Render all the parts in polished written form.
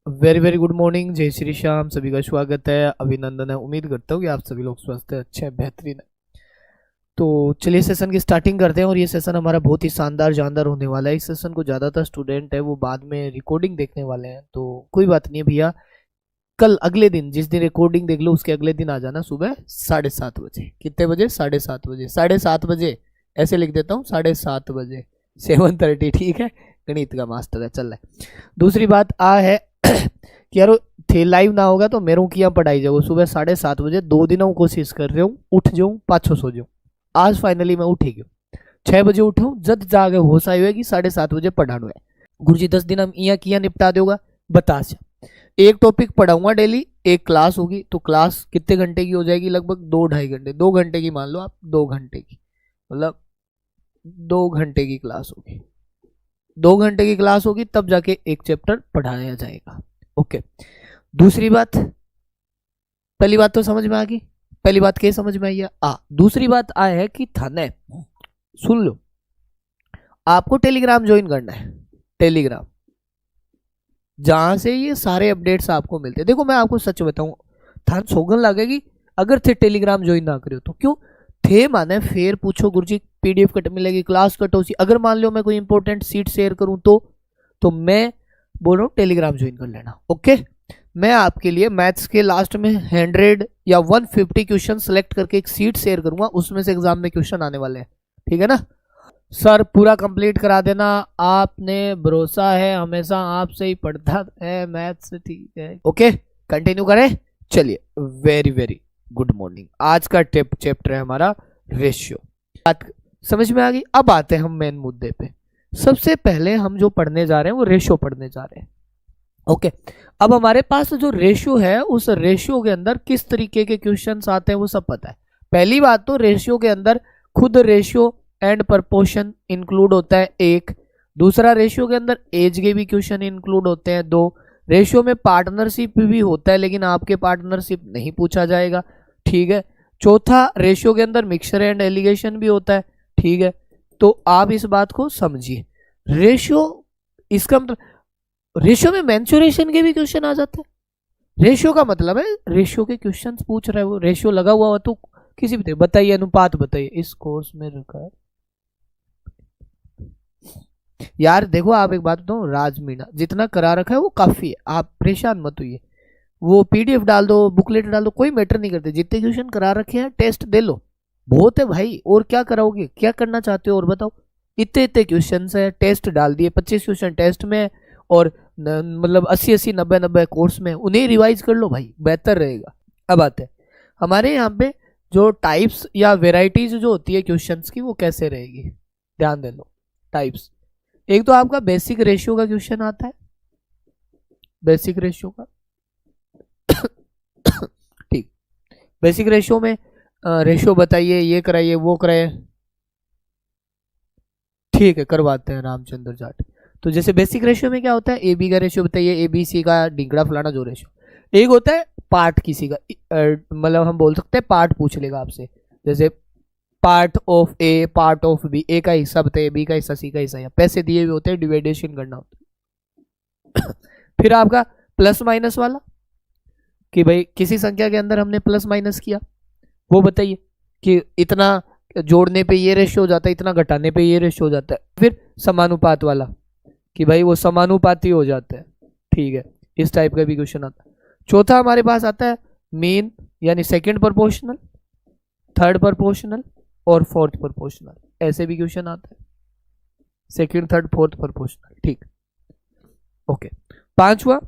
Very very good morning, जय श्री श्याम। सभी का स्वागत है, अभिनंदन है। उम्मीद करता हूँ कि आप सभी लोग स्वस्थ हैं, अच्छे हैं, बेहतरीन है। तो चलिए सेशन की स्टार्टिंग करते हैं। और ये सेशन हमारा बहुत ही शानदार जानदार होने वाला है। इस सेशन को ज़्यादातर स्टूडेंट है वो बाद में रिकॉर्डिंग देखने वाले हैं, तो कोई बात नहीं है भैया। कल अगले दिन, जिस दिन रिकॉर्डिंग देख लो उसके अगले दिन आ जाना सुबह 7:30 बजे। कितने बजे? 7:30 बजे। 7:30 बजे ऐसे लिख देता हूँ, 7:30 बजे, 7:30। ठीक है, गणित का मास्टर है, चल रहा है। दूसरी बात आ है कि यार थे लाइव ना होगा तो मेरे को यहाँ पढ़ाई जाओ सुबह 7:30 बजे। 2 दिनों कोशिश कर रहा हूँ उठ जाऊँ, पाछो सो जाऊँ। आज फाइनली मैं उठ गया, 6 बजे उठाऊँ, जद जागे होश आई हुआ कि 7:30 बजे पढ़ाना है। गुरुजी 10 दिन हम यहाँ किया निपटा दोगा, बता से एक टॉपिक पढ़ाऊंगा डेली, एक क्लास होगी। तो क्लास कितने घंटे की हो जाएगी? लगभग 2-2.5 घंटे। 2 घंटे की मान लो आप, 2 घंटे की, मतलब 2 घंटे की क्लास होगी। 2 घंटे की क्लास होगी तब जाके एक चैप्टर पढ़ाया जाएगा। ओके। दूसरी बात, पहली बात तो समझ में आ गई। पहली बात क्या समझ में आई? दूसरी बात आ है कि थाने सुन लो, आपको टेलीग्राम ज्वाइन करना है। टेलीग्राम जहां से ये सारे अपडेट्स आपको मिलते हैं। देखो मैं आपको सच बताऊं, थान सोगन लगेगी अगर थे टेलीग्राम ज्वाइन ना करो तो। क्यों थे माने फिर पूछो गुरुजी पीडीएफ कट मिलेगी, क्लास कट होगी। अगर मान लो मैं कोई इंपॉर्टेंट सीट शेयर करूं तो मैं बोल रहा हूँ टेलीग्राम ज्वाइन कर लेना। ओके। मैं आपके लिए मैथ्स के लास्ट में 100 या 150 क्वेश्चन सेलेक्ट करके एक सीट शेयर करूंगा, उसमें से एग्जाम में क्वेश्चन आने वाले हैं। ठीक है ना सर? पूरा कंप्लीट करा देना, आपने भरोसा है, हमेशा आपसे ही पढ़ता है मैथ्स। ठीक है, ओके कंटिन्यू करें। चलिए, वेरी वेरी गुड मॉर्निंग। आज का चैप्टर है हमारा रेशियो। बात समझ में आ गई? अब आते हैं हम मेन मुद्दे पे। सबसे पहले हम जो पढ़ने जा रहे हैं वो रेशियो पढ़ने जा रहे हैं। ओके। अब हमारे पास जो रेशियो है, उस रेशियो के अंदर किस तरीके के क्वेश्चंस आते हैं वो सब पता है। पहली बात तो रेशियो के अंदर खुद रेशियो एंड प्रपोर्शन इंक्लूड होता है, एक। दूसरा, रेशियो के अंदर एज के भी क्वेश्चन इंक्लूड होते हैं, 2। रेशियो में पार्टनरशिप भी होता है, लेकिन आपके पार्टनरशिप नहीं पूछा जाएगा। ठीक है। चौथा, रेशियो के अंदर मिक्सचर एंड एलिगेशन भी होता है। ठीक है, तो आप इस बात को समझिए। रेशियो, इसका मतलब रेशियो में मेंसुरेशन के भी क्वेश्चन आ जाते हैं। रेशियो का मतलब है रेशियो के क्वेश्चन पूछ रहे हो, रेशियो लगा हुआ हो तो किसी भी बताइए, अनुपात बताइए, इस कोर्स में रखा है। यार देखो, आप एक बात बताओ, राज मीणा जितना करा रखा है वो काफी है, आप परेशान मत होइए। वो पीडीएफ डाल दो, बुकलेट डाल दो, कोई मैटर नहीं करते। जितने क्वेश्चन करा रखे हैं टेस्ट दे लो, बहुत है भाई। और क्या कराओगे, क्या करना चाहते हो और बताओ? इतने इतने क्वेश्चन है, टेस्ट डाल दिए, 25 क्वेश्चन टेस्ट में, और मतलब 80-80, 90-90 कोर्स में। उन्हें रिवाइज कर लो भाई, बेहतर रहेगा। अब आते हैं हमारे यहाँ पे जो टाइप्स या वेराइटीज जो होती है क्वेश्चंस की, वो कैसे रहेगी, ध्यान दे लो। टाइप्स, एक तो आपका बेसिक रेशियो का क्वेश्चन आता है, बेसिक रेशियो का। ठीक, बेसिक रेशियो में रेशियो बताइए, ये कराइए, वो कराइए। ठीक है, करवाते हैं रामचंद्र जाट। तो जैसे बेसिक रेशियो में क्या होता है, ए बी का रेशियो बताइए, ए बी सी का डिंगड़ा फलाना जो रेशियो। एक होता है पार्ट किसी का, मतलब हम बोल सकते हैं पार्ट पूछ लेगा आपसे, जैसे part of A, part of B. A का हिस्सा बताइए, बी का हिस्सा, सी का हिस्सा, या पैसे दिए हुए होते हैं, डिवाइडेशन करना होता है। फिर आपका प्लस माइनस वाला, कि भाई किसी संख्या के अंदर हमने प्लस माइनस किया, वो बताइए कि इतना जोड़ने पे ये रेशियो हो जाता है, इतना घटाने पे ये रेशियो हो जाता है। फिर समानुपात वाला, कि भाई वो समानुपाती हो जाता है। ठीक है, इस टाइप का भी क्वेश्चन आता है। चौथा हमारे पास आता है मीन, यानी सेकंड प्रोपोर्शनल, थर्ड प्रोपोर्शनल और फोर्थ प्रोपोर्शनल। ऐसे भी क्वेश्चन आता है, सेकंड, थर्ड, फोर्थ प्रोपोर्शनल। ठीक, ओके। पांचवा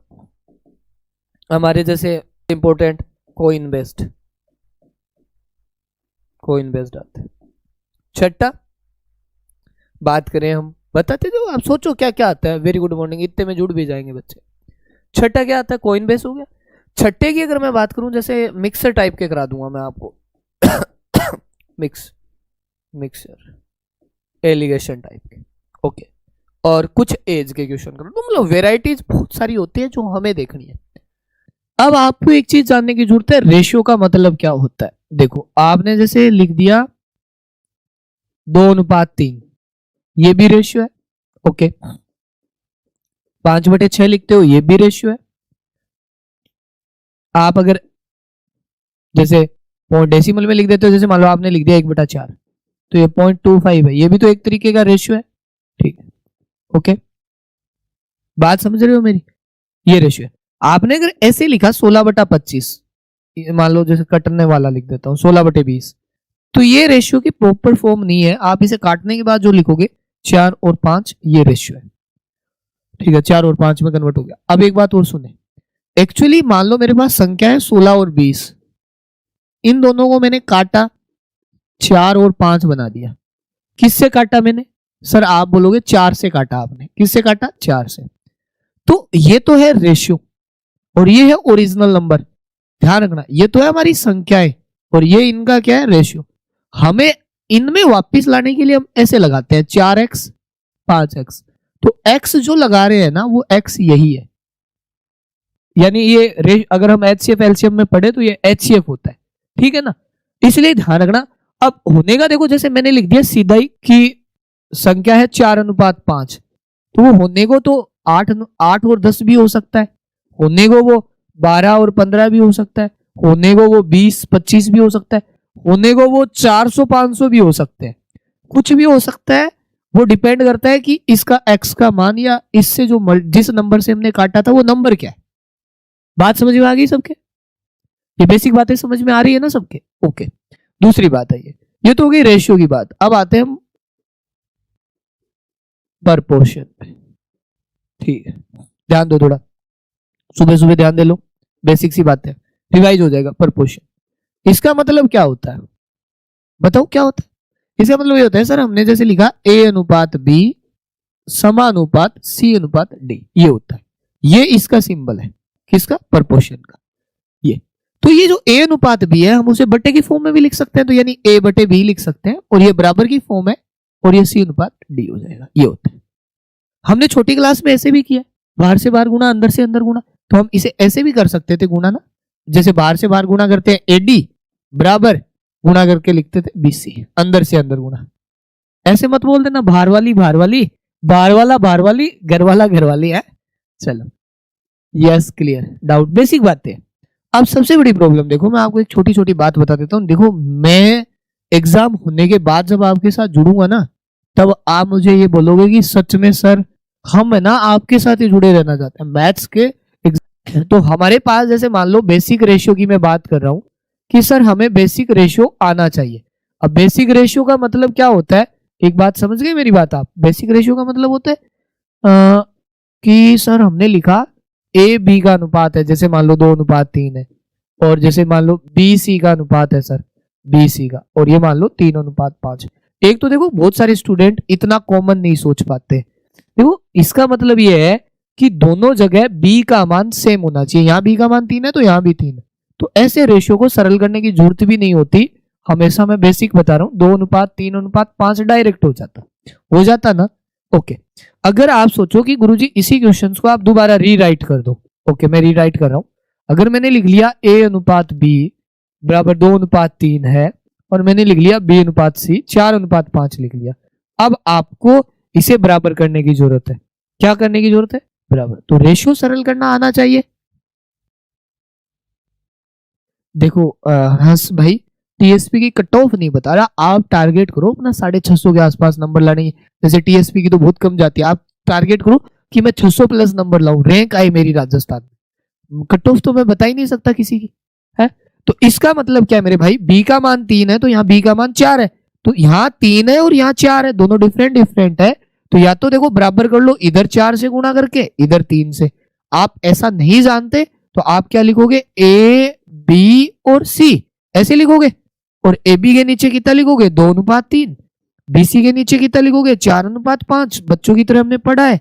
हमारे जैसे important coin based, coin based आता है। छठा बात करें, हम बताते जो आप सोचो क्या क्या आता है। वेरी गुड मॉर्निंग, इतने में जुड़ भी जाएंगे बच्चे। छठा क्या आता है, कोइन बेस हो गया। छठे की अगर मैं बात करूं, जैसे मिक्सर टाइप के करा दूंगा मैं आपको। मिक्सर एलिगेशन टाइप के, ओके। और कुछ एज के क्वेश्चन करो, तो मतलब वेराइटीज बहुत सारी होती है जो हमें देखनी है। अब आपको एक चीज जानने की जरूरत है, रेशियो का मतलब क्या होता है। देखो, आपने जैसे लिख दिया 2:3, ये भी रेशियो है, ओके। 5/6 लिखते हो, ये भी रेशियो है। आप अगर जैसे डेसिमल में लिख देते हो, जैसे मान लो आपने लिख दिया 1/4, तो ये 0.25 है, ये भी तो एक तरीके का रेशियो है, ठीक है, ओके, बात समझ रहे हो मेरी, ये रेशियो है। आपने अगर ऐसे लिखा 16/25, मान लो जैसे कटने वाला लिख देता हूँ 16/20, तो ये रेशियो की प्रॉपर फॉर्म नहीं है, आप इसे काटने के बाद जो लिखोगे 4 और 5, ये रेशियो है, ठीक है, 4 और 5 में कन्वर्ट हो गया। अब एक बात और सुने, एक्चुअली मान लो मेरे पास संख्या है 16 और 20, इन दोनों को मैंने काटा, 4 और 5 बना दिया। किससे काटा मैंने? सर आप बोलोगे 4 से काटा आपने, किससे काटा? 4 से। तो ये तो है रेशियो और ये है ओरिजिनल नंबर, ध्यान रखना, ये तो है हमारी संख्याएं और ये इनका क्या है? रेशियो। हमें इनमें वापस लाने के लिए हम ऐसे लगाते हैं 4x 5x, तो x जो लगा रहे हैं ना वो x यही है, यानी ये अगर हम HCF एलसीएम में पढ़े तो ये HCF होता है, ठीक है ना, इसलिए ध्यान रखना। अब होने का देखो, जैसे मैंने लिख दिया सीधा ही कि संख्या है 4:5, तो वो होने को तो 8 और 10 भी हो सकता है, होने को वो 12 और 15 भी हो सकता है, होने को वो 20-25 भी हो सकता है, होने को वो 400-500 भी हो सकते हैं, कुछ भी हो सकता है। वो डिपेंड करता है कि इसका x का मान या इससे जो जिस नंबर से हमने काटा था वो नंबर क्या है। बात समझ में आ गई सबके? ये बेसिक बातें समझ में आ रही है ना सबके? ओके, दूसरी बात है ये तो हो गई रेशियो की बात। अब आते हैं हम प्रपोर्शन पे, ठीक है, ध्यान दो थोड़ा, सुबह सुबह ध्यान दे लो, बेसिक सी बात है, रिवाइज हो जाएगा। प्रपोर्शन इसका मतलब क्या होता है? बताओ क्या होता है? इसका मतलब ये होता है, सर हमने जैसे लिखा A/B समानुपात C/D, ये होता है, ये इसका सिंबल है, किसका? प्रपोर्शन का। ये तो ये जो A/B है हम उसे बटे की फॉर्म में भी लिख सकते हैं, तो यानी A/B लिख सकते हैं, और ये बराबर की फॉर्म है, और ये C/D हो जाएगा, ये होता है। हमने छोटी क्लास में ऐसे भी किया, बाहर से बाहर गुणा, अंदर से अंदर गुणा, तो हम इसे ऐसे भी कर सकते थे गुणा ना, जैसे बाहर से बाहर गुणा करते हैं AD बराबर गुणा करके लिखते थे BC, अंदर से अंदर गुणा। ऐसे मत बोल देना बाहर वाली बाहर वाली, बाहर वाला बाहर वाली, घर वाला घर वाली है। चलो, यस क्लियर, डाउट, बेसिक बात है। अब सबसे बड़ी प्रॉब्लम देखो, मैं आपको एक छोटी छोटी बात बता देता हूँ। देखो, मैं एग्जाम होने के बाद जब आपके साथ जुड़ूंगा ना, तब आप मुझे ये बोलोगे कि सच में सर हम है ना आपके साथ ही जुड़े रहना चाहते हैं मैथ्स के एग्जाम। तो हमारे पास जैसे मान लो बेसिक रेशियो की मैं बात कर रहा हूँ कि सर हमें बेसिक रेशियो आना चाहिए। अब बेसिक रेशियो का मतलब क्या होता है? एक बात समझ गए मेरी बात आप? बेसिक रेशियो का मतलब होता है कि सर हमने लिखा A/B का अनुपात है, जैसे मान लो 2:3 है, और जैसे मान लो BC का अनुपात है सर BC का, और ये मान लो 3:5। एक तो देखो बहुत सारे स्टूडेंट इतना कॉमन नहीं सोच पाते। देखो इसका मतलब ये है कि दोनों जगह B का मान सेम होना चाहिए, यहाँ B का मान 3 है तो यहाँ भी 3 है, तो ऐसे रेशियो को सरल करने की जरूरत भी नहीं होती। हमेशा मैं बेसिक बता रहा हूँ, 2:3:5 डायरेक्ट हो जाता ना। ओके, अगर आप सोचो कि गुरुजी इसी क्वेश्चंस को आप दोबारा रीराइट कर दो, ओके मैं रीराइट कर रहा हूं। अगर मैंने लिख लिया A/B बराबर 2:3 है, और मैंने लिख लिया B/C 4:5 लिख लिया, अब आपको इसे बराबर करने की जरूरत है। क्या करने की जरूरत है? बराबर। तो रेशियो सरल करना आना चाहिए। देखो हंस भाई, टीएसपी की कट ऑफ नहीं बता रहा, आप टारगेट करो अपना 650 के आसपास नंबर लाने की। जैसे टीएसपी की तो बहुत कम जाती है, आप टारगेट करो कि मैं 600 प्लस नंबर लाऊं, रैंक आई मेरी राजस्थान में। कट ऑफ तो मैं बता ही नहीं सकता किसी की, है? तो इसका मतलब क्या है मेरे भाई? बी का मान 3 है तो यहाँ बी का मान 4 है, तो यहाँ 3 है और यहाँ 4 है, दोनों डिफरेंट डिफरेंट है। तो या तो देखो बराबर कर लो इधर 4 से गुणा करके, इधर 3 से। आप ऐसा नहीं जानते तो आप क्या लिखोगे? ए बी और सी ऐसे लिखोगे, और ए बी के नीचे कितना लिखोगे? 2:3। बीसी के नीचे कितना लिखोगे? 4:5। बच्चों की तरह हमने पढ़ा है,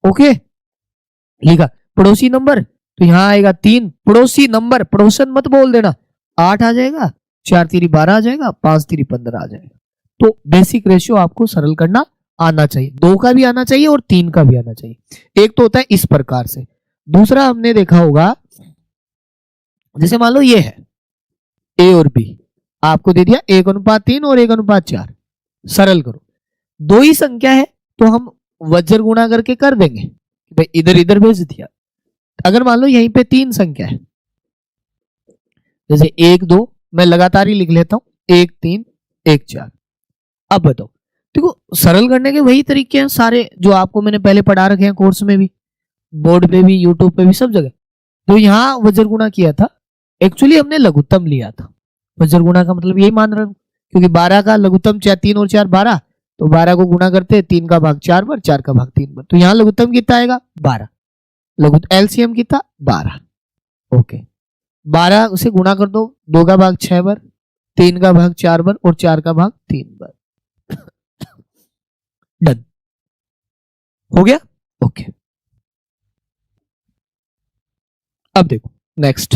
ओके लिखा। पड़ोसी नंबर तो यहाँ आएगा 3, पड़ोसी नंबर पड़ोसन मत बोल देना, 8 आ जाएगा, 4 3 12 आ जाएगा, 5 3 15 आ जाएगा। तो बेसिक रेशियो आपको सरल करना आना चाहिए, 2 का भी आना चाहिए और 3 का भी आना चाहिए। एक तो होता है इस प्रकार से, दूसरा हमने देखा होगा जैसे मान लो ये है ए और बी, आपको दे दिया 1:3 और 1:4, सरल करो। दो ही संख्या है तो हम वज्र गुणा करके कर देंगे, भाई इधर इधर भेज दिया। अगर मान लो यहीं पे 3 संख्या है जैसे 1 2 मैं लगातार ही लिख लेता हूं, 1 3 1 4। अब बताओ, देखो सरल करने के वही तरीके हैं सारे जो आपको मैंने पहले पढ़ा रखे हैं कोर्स में भी, बोर्ड पे भी, यूट्यूब पे भी, सब जगह। तो यहाँ वज्र गुणा किया था, एक्चुअली हमने लघुत्तम लिया था। वज्र गुणा का मतलब यही मान रहा हूं, क्योंकि 12 का लघुत्तम 3 और 4 12, तो 12 को गुणा करते हैं 3 का भाग 4 बार, 4 का भाग 3 बार, तो यहाँ लघुत्तम कितना आएगा 12, लघुत्तम एलसीएम कितना 12। ओके, 12 से गुणा कर दो, 2 का भाग 6 बार, 3 का भाग 4 बार और 4 का भाग 3 बार। डन हो गया। ओके, अब देखो नेक्स्ट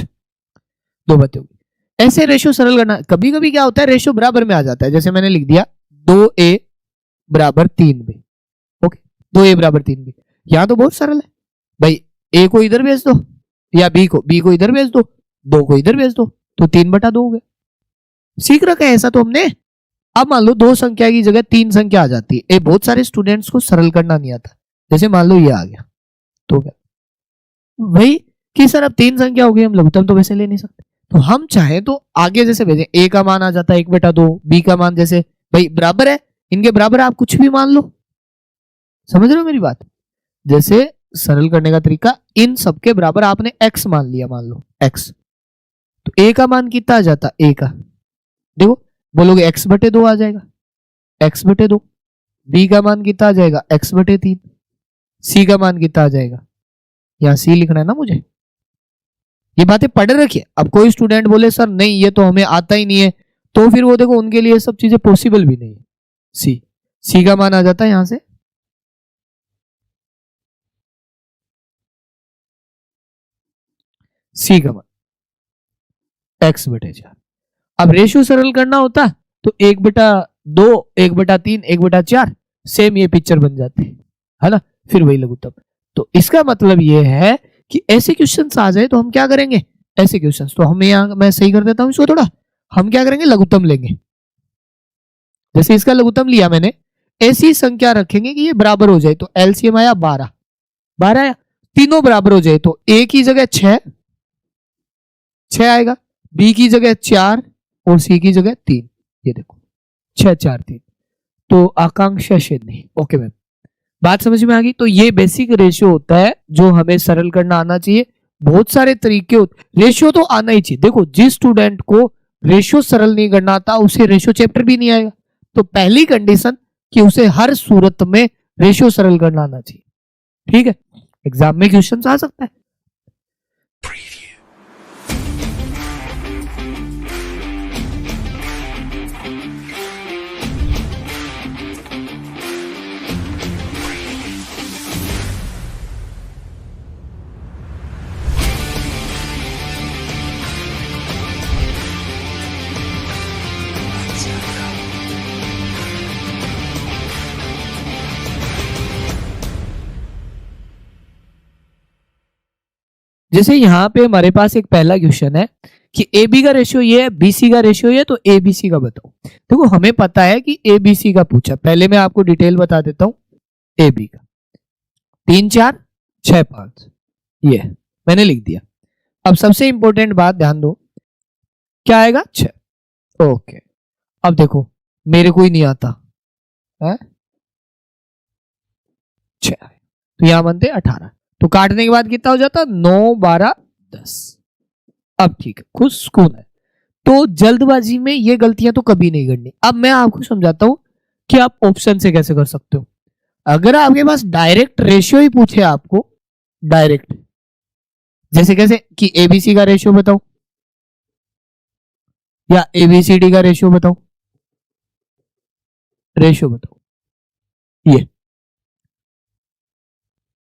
दो बातें होगी। ऐसे रेशियो सरल करना, कभी कभी क्या होता है रेशियो बराबर में आ जाता है, जैसे मैंने लिख दिया 2a बराबर 3b। ओके, 2a बराबर 3b, यहां तो बहुत सरल है भाई, a को इधर भेज दो या b को इधर भेज दो, 2 को इधर भेज दो, तो 3/2 हो गया। सीख रखा है ऐसा तो हमने। अब मान लो 2 संख्या की जगह 3 संख्या आ जाती है, बहुत सारे स्टूडेंट्स को सरल करना नहीं आता, जैसे मान लो ये आ गया, तो क्या भाई कि सर अब 3 संख्या हो गई, हम लघुत्तम तो वैसे ले नहीं सकते, तो हम चाहे तो आगे जैसे भेजें, a का मान आ जाता है 1/2, b का मान जैसे भाई बराबर है, इनके बराबर आप कुछ भी मान लो, समझ रहे हो मेरी बात। जैसे सरल करने का तरीका, इन सबके बराबर आपने x मान लिया, मान लो x, तो a का मान कितना आ जाता, a का देखो बोलोगे x/2 आ जाएगा, x/2, b का मान कितना आ जाएगा x/3, c का मान कितना आ जाएगा, यहां c लिखना है ना मुझे, ये बातें पढ़ रखिए। अब कोई स्टूडेंट बोले सर नहीं ये तो हमें आता ही नहीं है, तो फिर वो देखो उनके लिए सब चीजें पॉसिबल भी नहीं है। सी का मान आ जाता है यहां से सी का मान x/4। अब रेशियो सरल करना होता तो 1/2, 1/3, 1/4, सेम ये पिक्चर बन जाती है ना, फिर वही लघुत्तम। तो इसका मतलब ये है कि ऐसे क्वेश्चंस आ जाए तो हम क्या करेंगे, ऐसे क्वेश्चंस तो हमें यहाँ मैं सही कर देता हूँ इसको थोड़ा, हम क्या करेंगे लघुत्तम लेंगे, जैसे इसका लघुत्तम लिया मैंने, ऐसी संख्या रखेंगे कि ये बराबर हो जाए, तो एलसीएम आया 12, 12 आया, तीनों बराबर हो जाए तो a की जगह 6 आएगा, b की जगह 4 और c की जगह 3, ये देखो 6 4 3, तो आकांक्षा नहीं। ओके मैम, बात समझ में आ गई। तो ये बेसिक रेशियो होता है जो हमें सरल करना आना चाहिए। बहुत सारे तरीके होते, रेशियो तो आना ही चाहिए। देखो जिस स्टूडेंट को रेशियो सरल नहीं करना आता उसे रेशियो चैप्टर भी नहीं आएगा, तो पहली कंडीशन कि उसे हर सूरत में रेशियो सरल करना आना चाहिए, ठीक है। एग्जाम में क्वेश्चन आ सकता है। जैसे यहाँ पे हमारे पास एक पहला क्वेश्चन है कि ए बी का रेशियो ये है, बी सी का रेशियो ये, तो ए बी सी का बताओ। देखो हमें पता है कि ए बी सी का पूछा, पहले मैं आपको डिटेल बता देता हूं। ए बी का 3 4 6 5, ये मैंने लिख दिया। अब सबसे इंपॉर्टेंट बात ध्यान दो, क्या आएगा 6। ओके, अब देखो मेरे को ही नहीं आता है 6, तो यहां बनते 18, तो काटने के बाद कितना हो जाता 9 12 10। अब ठीक है, खुश सुकून है। तो जल्दबाजी में ये गलतियां तो कभी नहीं करनी। अब मैं आपको समझाता हूं कि आप ऑप्शन से कैसे कर सकते हो। अगर आपके पास डायरेक्ट रेशियो ही पूछे आपको, डायरेक्ट जैसे कैसे कि एबीसी का रेशियो बताओ या एबीसीडी का रेशियो बताओ, रेशियो बताओ, ये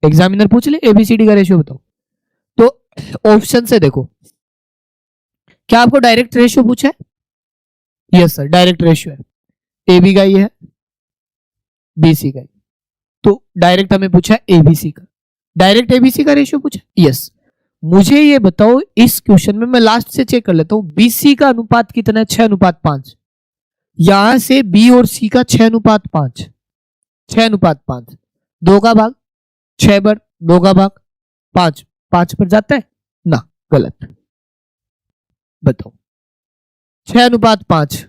एग्जामिनर पूछ ले एबीसीडी का रेशियो बताओ, तो ऑप्शन से देखो क्या आपको डायरेक्ट रेशियो पूछा है। यस सर डायरेक्ट रेशियो है, ए बी का ये है, बी सी का, तो डायरेक्ट हमें पूछा है एबीसी का, डायरेक्ट एबीसी का रेशियो पूछा। यस, मुझे ये बताओ इस क्वेश्चन में, मैं लास्ट से चेक कर लेता हूं, बीसी का अनुपात कितना है 6:5। यहां से बी और सी का 6:5, 6:5, 2 का भाग 6 बार, 2 का भाग 5, 5 पर जाता है ना, गलत। बताओ। 6:5।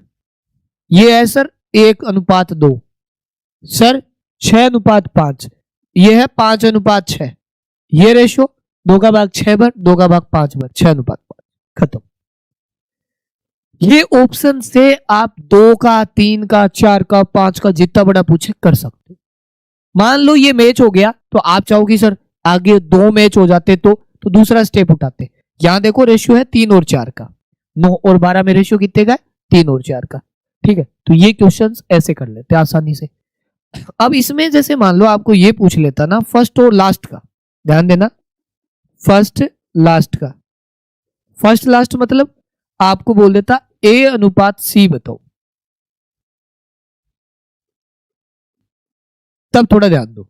ये है सर 1:2। सर 6:5। ये है 5:6। ये रेशो 2/6 2/5 6:5। खत्म। ये ऑप्शन से आप 2 का, 3 का, 4 का, 5 का जितना बड़ा पूछे कर सकते हो। मान लो ये मैच हो गया तो आप चाहो कि सर आगे 2 मैच हो जाते तो दूसरा स्टेप उठाते। यहां देखो रेशियो है 3 और 4 का, 9 और 12 में रेशियो कितने का है? 3 और 4 का। ठीक है, तो ये क्वेश्चंस ऐसे कर लेते हैं आसानी से। अब इसमें जैसे मान लो आपको ये पूछ लेता ना फर्स्ट और लास्ट का, ध्यान देना, फर्स्ट लास्ट का। फर्स्ट लास्ट मतलब आपको बोल देता A/C बताओ, तब थोड़ा ध्यान दो।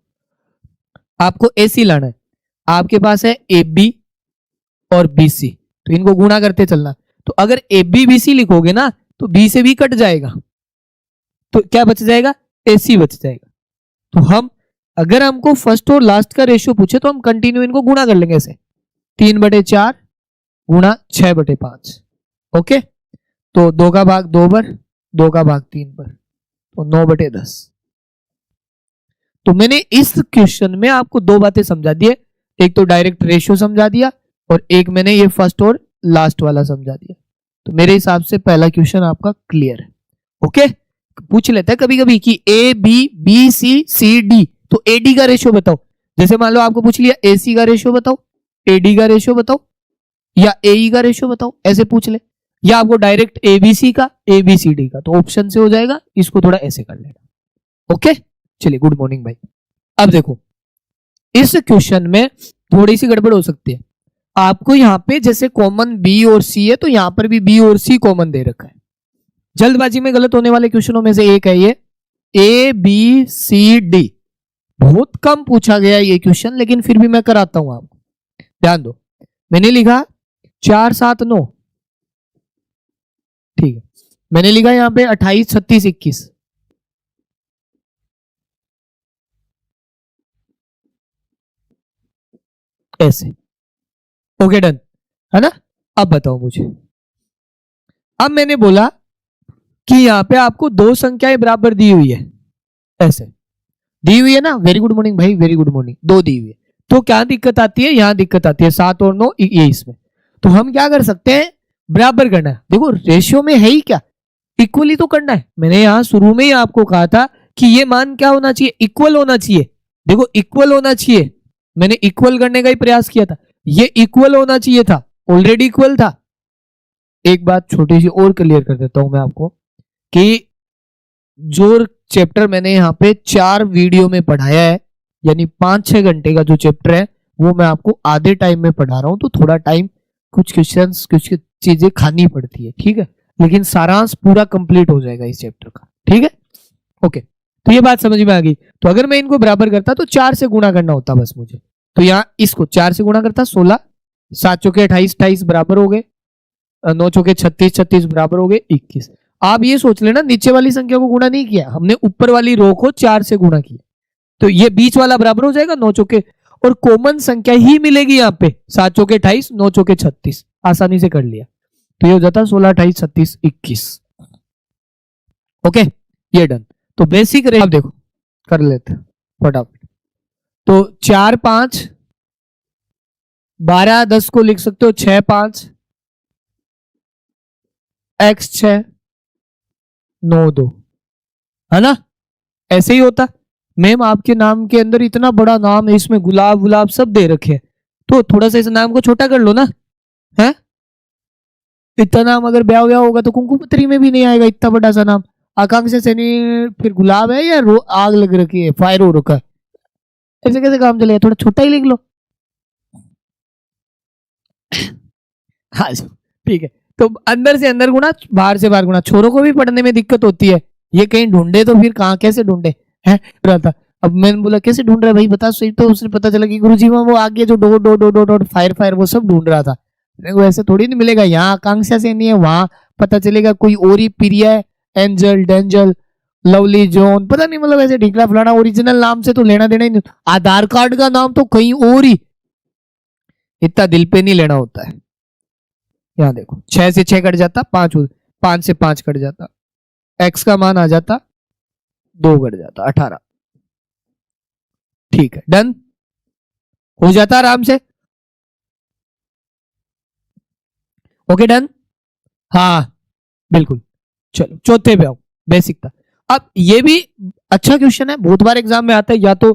आपको AC लाना है, आपके पास है AB और BC, तो इनको गुणा करते चलना। तो अगर AB BC लिखोगे ना तो B से भी कट जाएगा, तो क्या बच जाएगा? AC बच जाएगा। तो हम अगर हमको फर्स्ट और लास्ट का रेशियो पूछे तो हम कंटिन्यू इनको गुणा कर लेंगे ऐसे, 3/4 गुणा 6/5। ओके, तो 2/2 पर, 2/3 पर, तो 9/10। तो मैंने इस क्वेश्चन में आपको 2 बातें समझा दी है, एक तो डायरेक्ट रेशियो समझा दिया और एक मैंने ये फर्स्ट और लास्ट वाला समझा दिया। तो मेरे हिसाब से पहला क्वेश्चन आपका क्लियर है। ओके, पूछ लेते हैं कभी कभी कि A B B C C D, तो AD का रेशियो बताओ। जैसे मान लो आपको पूछ लिया AC का रेशियो बताओ, AD का रेशियो बताओ, या AE का रेशियो बताओ, ऐसे पूछ ले। या आपको डायरेक्ट ABC का, ABCD का, तो ऑप्शन से हो जाएगा, इसको थोड़ा ऐसे कर लेना। ओके, चलिए, गुड मॉर्निंग भाई। अब देखो इस क्वेश्चन में थोड़ी सी गड़बड़ हो सकती है। आपको यहाँ पे जैसे कॉमन B और C है, तो यहाँ पर भी B और C कॉमन दे रखा है। जल्दबाजी में गलत होने वाले क्वेश्चनों में से एक है ये ABCD। बहुत कम पूछा गया ये क्वेश्चन, लेकिन फिर भी मैं कराता हूं आपको। ध्यान दो, मैंने लिखा 4 7 9, ठीक है। मैंने लिखा यहाँ पे 28 36 21, ऐसे। ओके, डन है ना। अब बताओ मुझे, अब मैंने बोला कि यहाँ पे आपको 2 संख्याएं बराबर दी हुई है, ऐसे दी हुई है ना। वेरी गुड मॉर्निंग भाई, वेरी गुड मॉर्निंग। 2 दी हुई है, तो क्या दिक्कत आती है? यहाँ दिक्कत आती है 7 और 9 ये इसमें। तो हम क्या कर सकते हैं? बराबर करना है। देखो रेशियो में है ही क्या, इक्वली तो करना है। मैंने यहाँ शुरू में ही आपको कहा था कि ये मान क्या होना चाहिए? इक्वल होना चाहिए। देखो इक्वल होना चाहिए, मैंने इक्वल करने का ही प्रयास किया था, ये इक्वल होना चाहिए था, ऑलरेडी इक्वल था। एक बात छोटी सी और क्लियर कर देता हूं मैं आपको कि जो चैप्टर मैंने यहाँ पे 4 वीडियो में पढ़ाया है, यानी 5-6 घंटे का जो चैप्टर है, वो मैं आपको आधे टाइम में पढ़ा रहा हूं। तो थोड़ा टाइम, कुछ क्वेश्चंस, कुछ चीजें खानी पड़ती है, ठीक है, लेकिन सारांश पूरा कंप्लीट हो जाएगा इस चैप्टर का, ठीक है। ओके, तो ये बात समझ में आ गई। तो अगर मैं इनको बराबर करता तो 4 से गुणा करना होता बस मुझे, तो यहाँ इसको 4 से गुणा करता 16, 7 चौके 28 28 बराबर हो गए, 9 चौके 36 36 बराबर हो गए 21। आप ये सोच लेना, नीचे वाली संख्या को गुणा नहीं किया हमने, ऊपर वाली रो को 4 से गुणा किया, तो ये बीच वाला बराबर हो जाएगा 9 चौके, और कॉमन संख्या ही मिलेगी यहाँ पे, 7 चौके 28 9 चौके 36, आसानी से कर लिया। तो ये हो जाता 16 28 36 21। ओके, ये डन। तो बेसिक रेट देखो कर लेते फटाफट। तो 4 5 12 10 को लिख सकते हो 6 5 x 6 9 2, है ना। ऐसे ही होता। मैम आपके नाम के अंदर इतना बड़ा नाम है, इसमें गुलाब गुलाब सब दे रखे हैं, तो थोड़ा सा इस नाम को छोटा कर लो ना, है। इतना नाम अगर ब्याह व्याह होगा तो कुमकुम पत्री में भी नहीं आएगा इतना बड़ा सा नाम। आकांक्षा सैनी फिर गुलाब है या आग लग रखी है, फायर हो रखा है, ऐसे कैसे काम चलेगा? थोड़ा छोटा ही लिख लो। हाँ ठीक है, तो अंदर से अंदर गुणा, बाहर से बाहर गुणा। छोरों को भी पढ़ने में दिक्कत होती है, ये कहीं ढूंढे तो फिर कहाँ कैसे ढूंढे, है रहा था। अब मैंने बोला कैसे ढूंढ रहा है भाई बता सही, तो उसने पता चला कि गुरुजी में वो आगे जो dot dot dot dot fire fire वो सब ढूंढ रहा था। वो ऐसे थोड़ी नहीं मिलेगा, यहाँ आकांक्षा से नहीं है, वहां पता चलेगा कोई और ही प्रिया है, एंजल डेंजल लवली जॉन, पता नहीं, मतलब ऐसे ढिकला फलाना ओरिजिनल नाम से तो लेना देना ही नहीं। आधार कार्ड का नाम तो कहीं और ही, इतना दिल पे नहीं लेना होता है, यहाँ देखो 6 से 6 कट जाता, 5 से 5 कट जाता, x का मान आ जाता 2 कट जाता 18। ठीक है, डन हो जाता आराम से। ओके डन, हाँ बिल्कुल। चलो चौथे पे आओ, बेसिक था। अब ये भी अच्छा क्वेश्चन है, बहुत बार एग्जाम में आता है। या तो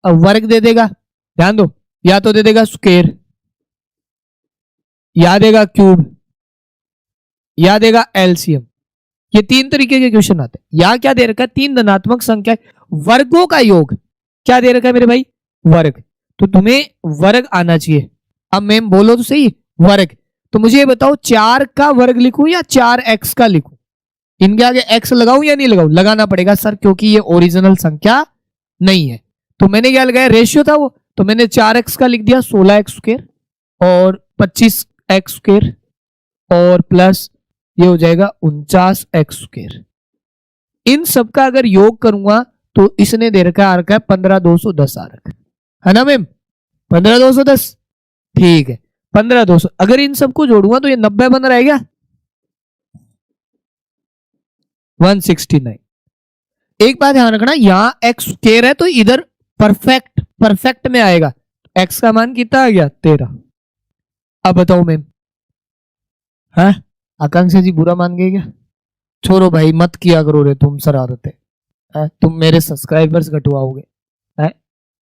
वर्ग दे देगा, ध्यान दो, या तो दे देगा स्क्वायर, या देगा क्यूब, या देगा एलसीएम। ये 3 तरीके के क्वेश्चन आते हैं। या क्या दे रखा है, 3 धनात्मक संख्या वर्गों का योग। क्या दे रखा है मेरे भाई, वर्ग। तो तुम्हें वर्ग आना चाहिए। अब मैम बोलो तो सही, वर्ग। तो मुझे ये बताओ 4 का वर्ग लिखूं या 4x का लिखूं? इनके आगे x लगाऊं या नहीं लगाऊं? लगाना पड़ेगा सर, क्योंकि ये ओरिजिनल संख्या नहीं है। तो मैंने क्या लगाया, रेशियो था वो, तो मैंने 4x का लिख दिया 16x स्क्वायर और 25x स्क्वायर और प्लस ये हो जाएगा 49x स्क्वायर। इन सब का अगर योग करूंगा तो इसने दे रखा है 15,210 आ रखा है ना मैम, 15,210। ठीक है, 15,200। अगर इन सबको जोड़ूंगा तो ये 90 बन रहेगा, 169। एक बात ध्यान रखना, यहां x स्क्वायर है तो इधर परफेक्ट में आएगा। x का मान कितना आ गया, 13। अब बताओ मैम, है आकांक्षा जी बुरा मान गए क्या? छोड़ो भाई, मत किया करो रे तुम शरारतें, तुम मेरे सब्सक्राइबर्स घटवाओगे।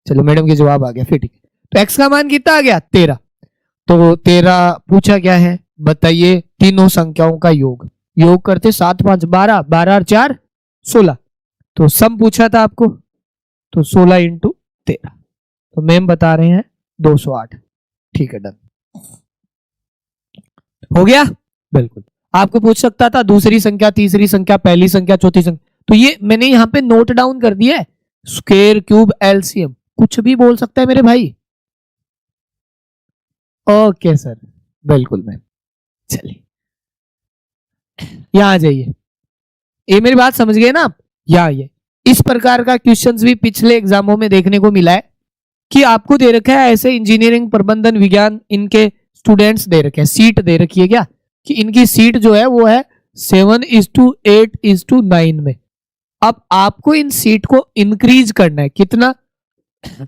चलो मैडम के जवाब आ गया, फिर ठीक है। तो x का मान कितना आ गया, 13। तो 13 पूछा क्या है, बताइए तीनों संख्याओं का योग। योग करते 7 5 12, 12 और 4 16। तो सम पूछा था आपको, तो 16 इंटू 13। तो मैम बता रहे हैं 208। ठीक है, डन हो गया। बिल्कुल, आपको पूछ सकता था दूसरी संख्या, तीसरी संख्या, पहली संख्या, चौथी संख्या। तो ये मैंने यहां पे नोट डाउन कर दिया है, स्क्वायर क्यूब एलसीएम, कुछ भी बोल सकता है मेरे भाई। ओके सर, बिल्कुल मैम। चलिए यहां आ जाइए, ये मेरी बात समझ गए ना आप? यहाँ ये इस प्रकार का क्वेश्चंस भी पिछले एग्जामों में देखने को मिला है कि आपको दे रखा है ऐसे इंजीनियरिंग प्रबंधन विज्ञान इनके स्टूडेंट्स दे रखे हैं, सीट दे रखी है क्या, कि इनकी सीट जो है वो है 7:8:9 में। अब आपको इन सीट को इंक्रीज करना है, कितना,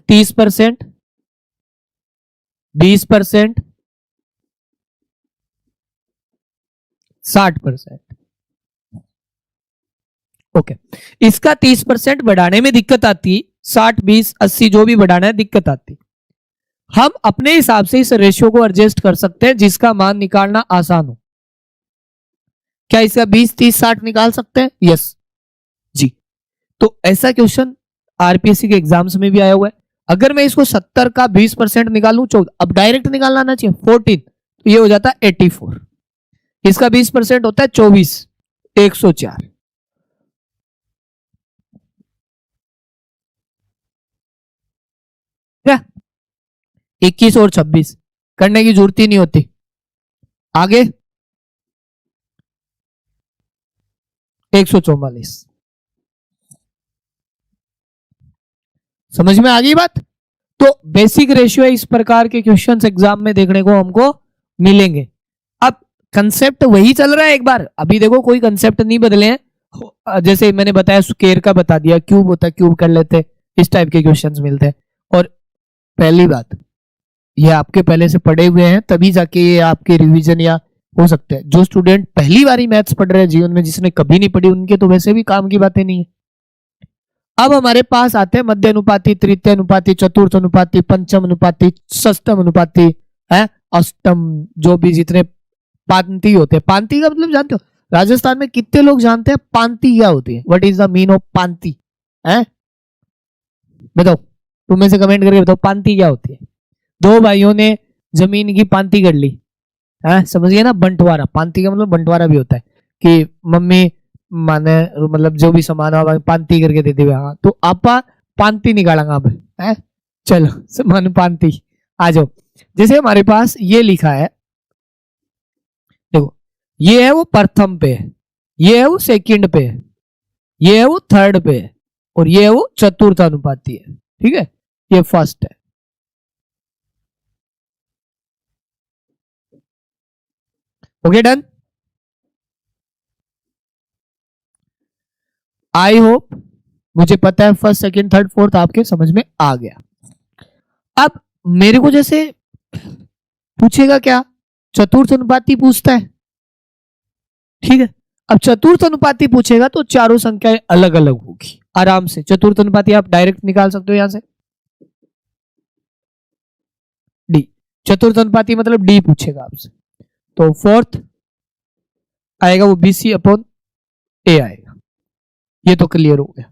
30%, 20%, 60%। ओके, इसका 30% बढ़ाने में दिक्कत आती, 60 20 80 जो भी बढ़ाना है दिक्कत आती। हम अपने हिसाब से इस रेशियो को एडजस्ट कर सकते हैं जिसका मान निकालना आसान हो। क्या इसका 20 30 60 निकाल सकते हैं? यस जी। तो ऐसा क्वेश्चन आरपीएससी के एग्जाम्स में भी आया हुआ है। अगर मैं इसको 70 का 20% निकालूं 14, अब डायरेक्ट निकालना आना चाहिए 14, तो ये हो जाता है 84। इसका 20% होता है 24, 104। क्या 21 और 26 करने की जरूरत ही नहीं होती। आगे 144। समझ में आ गई बात? तो बेसिक रेशियो है, इस प्रकार के क्वेश्चंस एग्जाम में देखने को हमको मिलेंगे। अब कंसेप्ट वही चल रहा है, एक बार अभी देखो कोई कंसेप्ट नहीं बदले हैं। जैसे मैंने बताया स्क्वायर का बता दिया, क्यूब होता है क्यूब कर लेते, इस टाइप के क्वेश्चंस मिलते हैं। और पहली बात, ये आपके पहले से पढ़े हुए हैं तभी जाके ये आपके रिवीजन या हो सकते हैं। जो स्टूडेंट पहली बार ही मैथ्स पढ़ रहे हैं जीवन में, जिसने कभी नहीं पढ़ी, उनके तो वैसे भी काम की बातें नहीं है। अब हमारे पास आते हैं मध्य अनुपाती, तृतीय अनुपाती, चतुर्थ अनुपाती, पंचम अनुपाती, षष्टम अनुपाती है, अष्टम, जो भी जितने पांति होते हैं। पांति का मतलब जानते हो, राजस्थान में कितने लोग जानते हैं पांति क्या होती है? What is the mean of पांति है? बताओ, तुम में से कमेंट करके बताओ पांति क्या होती है। दो भाइयों ने जमीन की पांति कर ली है, समझ गए ना, बंटवारा। पांति का मतलब बंटवारा भी होता है कि मम्मी माने मतलब जो भी सामान है पांति करके दे देवे। हाँ, तो आपा पांति निकालेंगे अब है। चलो सामान पांति आ जाओ। जैसे हमारे पास ये लिखा है, देखो ये है वो प्रथम पे, ये है वो सेकंड पे, ये है वो थर्ड पे, और ये है वो चतुर्थ अनुपाती है। ठीक है, ये फर्स्ट है। Okay done. आई होप मुझे पता है फर्स्ट सेकंड थर्ड फोर्थ आपके समझ में आ गया। अब मेरे को जैसे पूछेगा क्या, चतुर्थ अनुपाती पूछता है, ठीक है। अब चतुर्थ अनुपाती पूछेगा तो चारों संख्याएं अलग अलग होगी। आराम से चतुर्थ अनुपाती आप डायरेक्ट निकाल सकते हो यहां से, डी। चतुर्थ अनुपाती मतलब डी पूछेगा आपसे, तो फोर्थ आएगा वो बीसी अपॉन ए आएगा। ये तो क्लियर हो गया।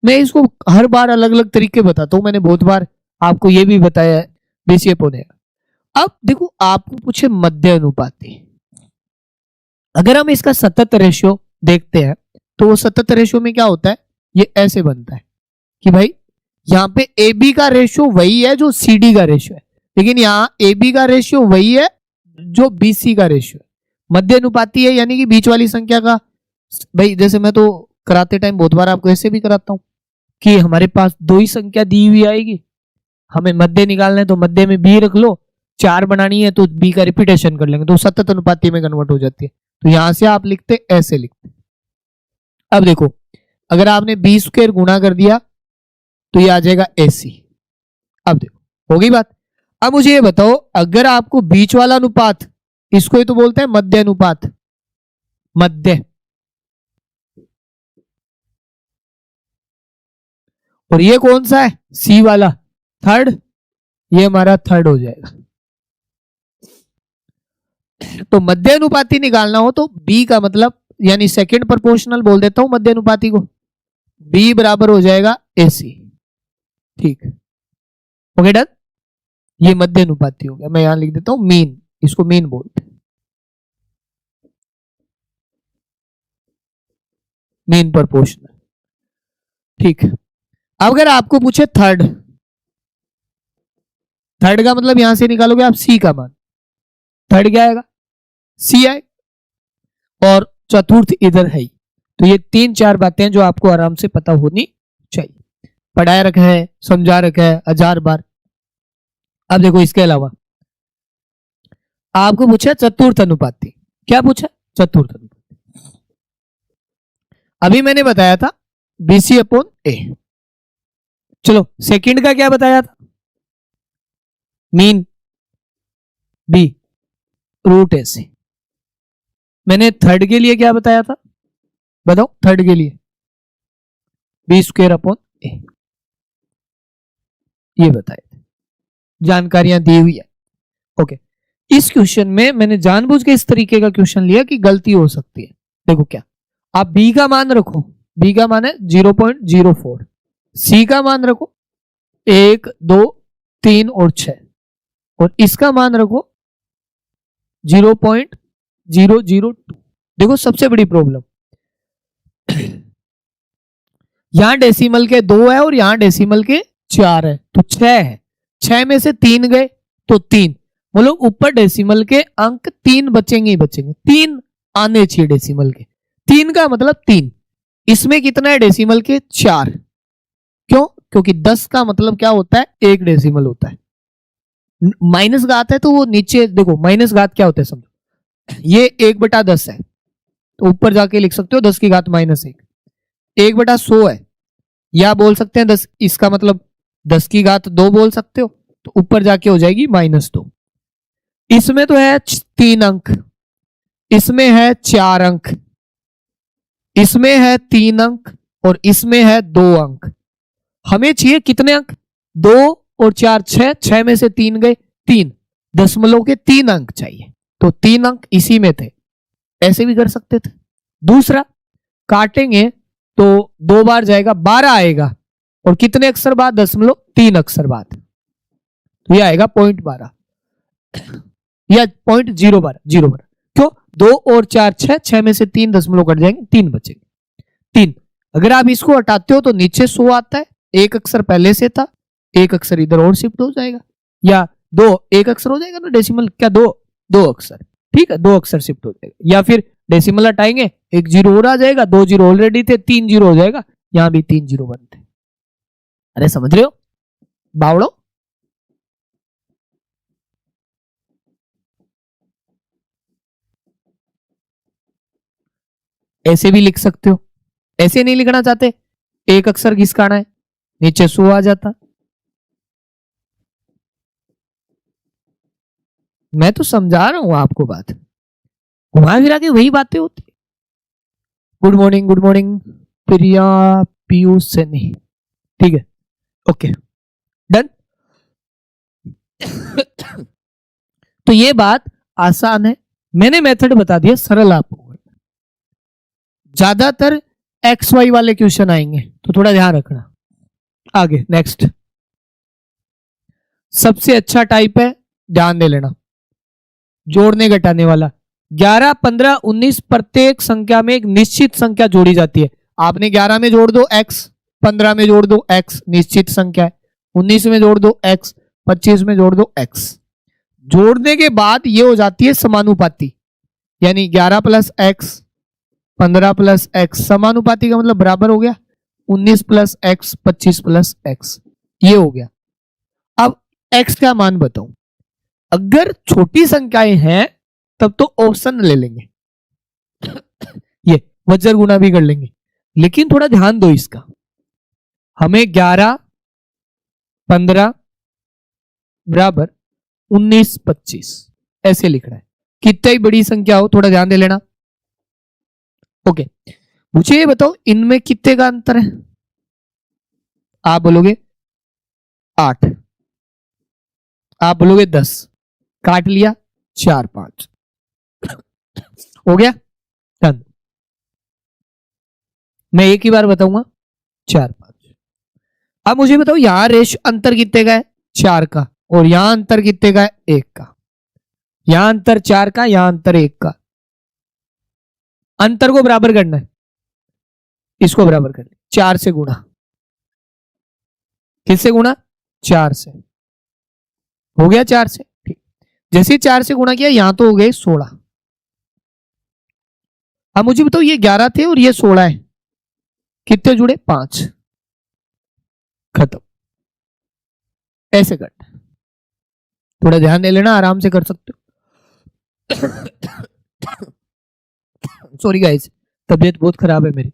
मैं इसको हर बार अलग अलग तरीके बताता हूं, मैंने बहुत बार आपको ये भी बताया है बीसी अपॉन ए। अब देखो आपको पूछे मध्य अनुपाती, अगर हम इसका सतत रेशियो देखते हैं तो वो सतत रेशियो में क्या होता है, ये ऐसे बनता है कि भाई यहाँ पे ए बी का रेशियो वही है जो सी डी का रेशियो है, लेकिन यहाँ ए बी का रेशियो वही है जो बी सी का रेशियो है। मध्य अनुपाती है यानी कि बीच वाली संख्या का, भाई जैसे मैं तो कराते टाइम बहुत बार आपको ऐसे भी कराता हूं कि हमारे पास दो ही संख्या दी हुई आएगी, हमें मध्य निकालना है तो मध्य में बी रख लो, चार बनानी है तो बी का रिपीटेशन कर लेंगे तो सतत अनुपाती में कन्वर्ट हो जाती है। तो यहां से आप लिखते ऐसे लिखते। अब देखो अगर आपने बी स्क्वायर गुणा कर दिया तो ये आ जाएगा एसी। अब देखो होगी बात। अब मुझे ये बताओ अगर आपको बीच वाला अनुपात, इसको ही तो बोलते हैं मध्य अनुपात, मध्य, और ये कौन सा है, सी वाला, थर्ड, ये हमारा थर्ड हो जाएगा। तो मध्य अनुपाती निकालना हो तो बी का मतलब यानी सेकंड प्रोपोर्शनल बोल देता हूं मध्य अनुपाती को, बी बराबर हो जाएगा एसी। ठीक, ओके डन। ये मध्य अनुपाती हो गया, मैं यहां लिख देता हूं मीन, इसको मीन बोलते हैं, मीन प्रोपोर्शनल। ठीक, अब अगर आपको पूछे थर्ड, थर्ड का मतलब यहां से निकालोगे आप सी का मान, थर्ड क्या आएगा, सी आए, और चतुर्थ इधर है ही। तो ये तीन चार बातें जो आपको आराम से पता होनी चाहिए, पढ़ाया रखा है, समझा रखा है हजार बार। अब देखो इसके अलावा आपको पूछा चतुर्थ अनुपाती, क्या पूछा, चतुर्थ अनुपाती। अभी मैंने बताया था बीसी अपॉन ए, चलो सेकंड का क्या बताया था, मीन बी रूट ए से। मैंने थर्ड के लिए क्या बताया था, बताओ थर्ड के लिए, बी स्क्वायर अपॉन ए, ये बताया, जानकारियां दी हुई है। ओके, इस क्वेश्चन में मैंने जानबूझ के इस तरीके का क्वेश्चन लिया कि गलती हो सकती है। देखो क्या, आप बी का मान रखो, बी का मान है 0.04, सी का मान रखो 1 2 3 और 6, और इसका मान रखो 0.002। देखो सबसे बड़ी प्रॉब्लम, यहां डेसिमल के 2 है और यहां डेसिमल के 4 है, तो 6 है, 6 में से 3 गए तो 3, मतलब ऊपर डेसिमल के अंक 3 बचेंगे ही बचेंगे, 3 आने चाहिए डेसिमल के, 3 का मतलब 3, इसमें कितना है डेसिमल के 4, क्यों, क्योंकि 10 का मतलब क्या होता है, एक डेसिमल होता है। माइनस घात है तो वो नीचे देखो, माइनस घात क्या होता है समझो, ये 1/10 है तो ऊपर जाके लिख सकते हो 10 की घात -1, 1/100 है, या बोल सकते हैं 10, इसका मतलब 10 की घात 2 बोल सकते हो, तो ऊपर जाके हो जाएगी -2। इसमें तो है 3 अंक, इसमें है 4 अंक, इसमें है 3 अंक, और इसमें है 2 अंक। हमें चाहिए कितने अंक, 2 और 4 6, 6 में से 3 गए 3, दशमलव के 3 अंक चाहिए, तो 3 अंक इसी में थे, ऐसे भी कर सकते थे। दूसरा काटेंगे तो 2 बार जाएगा 12 आएगा, और कितने अक्षर बाद, दशमलव 3 अक्षर बाद, तो ये आएगा 0.12 या 0.012, 012, क्यों, 2 और 4 6, 6 में से 3 दशमलव कट जाएंगे, 3 बचेंगे, 3। अगर आप इसको हटाते हो तो नीचे 100 आता है, एक अक्षर पहले से था, एक अक्षर इधर और शिफ्ट हो जाएगा, या 2 एक अक्षर हो जाएगा ना डेसिमल, क्या 2 2 अक्षर, ठीक है, 2 अक्षर शिफ्ट हो जाएगा, या फिर डेसिमल हटाएंगे, एक जीरो और आ जाएगा, 2 जीरो ऑलरेडी थे, 3 जीरो हो जाएगा, यहां भी 3 जीरो बनते। अरे समझ रहे हो बावड़ो। ऐसे भी लिख सकते हो, ऐसे नहीं लिखना चाहते, एक अक्षर घिसकाना है, नीचे 100 आ जाता। मैं तो समझा रहा हूं आपको बात, घुमा फिरा के वही बातें होती। गुड मॉर्निंग प्रिया पीयूष सैनी, ठीक है, ओके डन। तो ये बात आसान है, मैंने मेथड बता दिया, सरल आपको। ज्यादातर एक्स वाई वाले क्वेश्चन आएंगे तो थोड़ा ध्यान रखना। आगे नेक्स्ट, सबसे अच्छा टाइप है, ध्यान दे लेना, जोड़ने घटाने वाला। 11, 15, 19 प्रत्येक संख्या में एक निश्चित संख्या जोड़ी जाती है। आपने 11 में जोड़ दो x, 15 में जोड़ दो x, निश्चित संख्या है। 19 में जोड़ दो x, 25 में जोड़ दो x। जोड़ने के बाद ये हो जाती है समानुपाती, यानी 11 प्लस x, 15 प्लस x, समानुपाती का मतलब बराबर हो गया 19 प्लस x, 25 प्लस x, ये हो गया। अब x का मान बताऊं, अगर छोटी संख्याएं हैं तब तो ऑप्शन ले लेंगे, ये वज्र गुणा भी कर लेंगे, लेकिन थोड़ा ध्यान दो इसका, हमें 11, 15 बराबर 19, 25 ऐसे लिखना है। कितनी ही बड़ी संख्या हो थोड़ा ध्यान दे लेना। ओके, मुझे ये बताओ इनमें कितने का अंतर है? आप बोलोगे 8, आप बोलोगे 10, काट लिया 4, 5 हो गया डन। मैं एक ही बार बताऊंगा 4, 5। अब मुझे बताओ यहां रेश अंतर कितने का है? 4 का, और यहां अंतर कितने का है? 1 का। यहां अंतर 4 का, यहां अंतर 1 का। अंतर को बराबर करना है, इसको बराबर करना है, 4 से गुणा। किससे गुणा? 4 से। हो गया 4 से, ठीक। जैसे 4 से गुणा किया यहां तो हो गए 16। अब मुझे बताओ ये 11 थे और ये 16 है, कितने जुड़े? 5। खत्म। ऐसे करना, थोड़ा ध्यान दे लेना, आराम से कर सकते हो। सॉरी गाइस, तबीयत बहुत खराब है मेरी,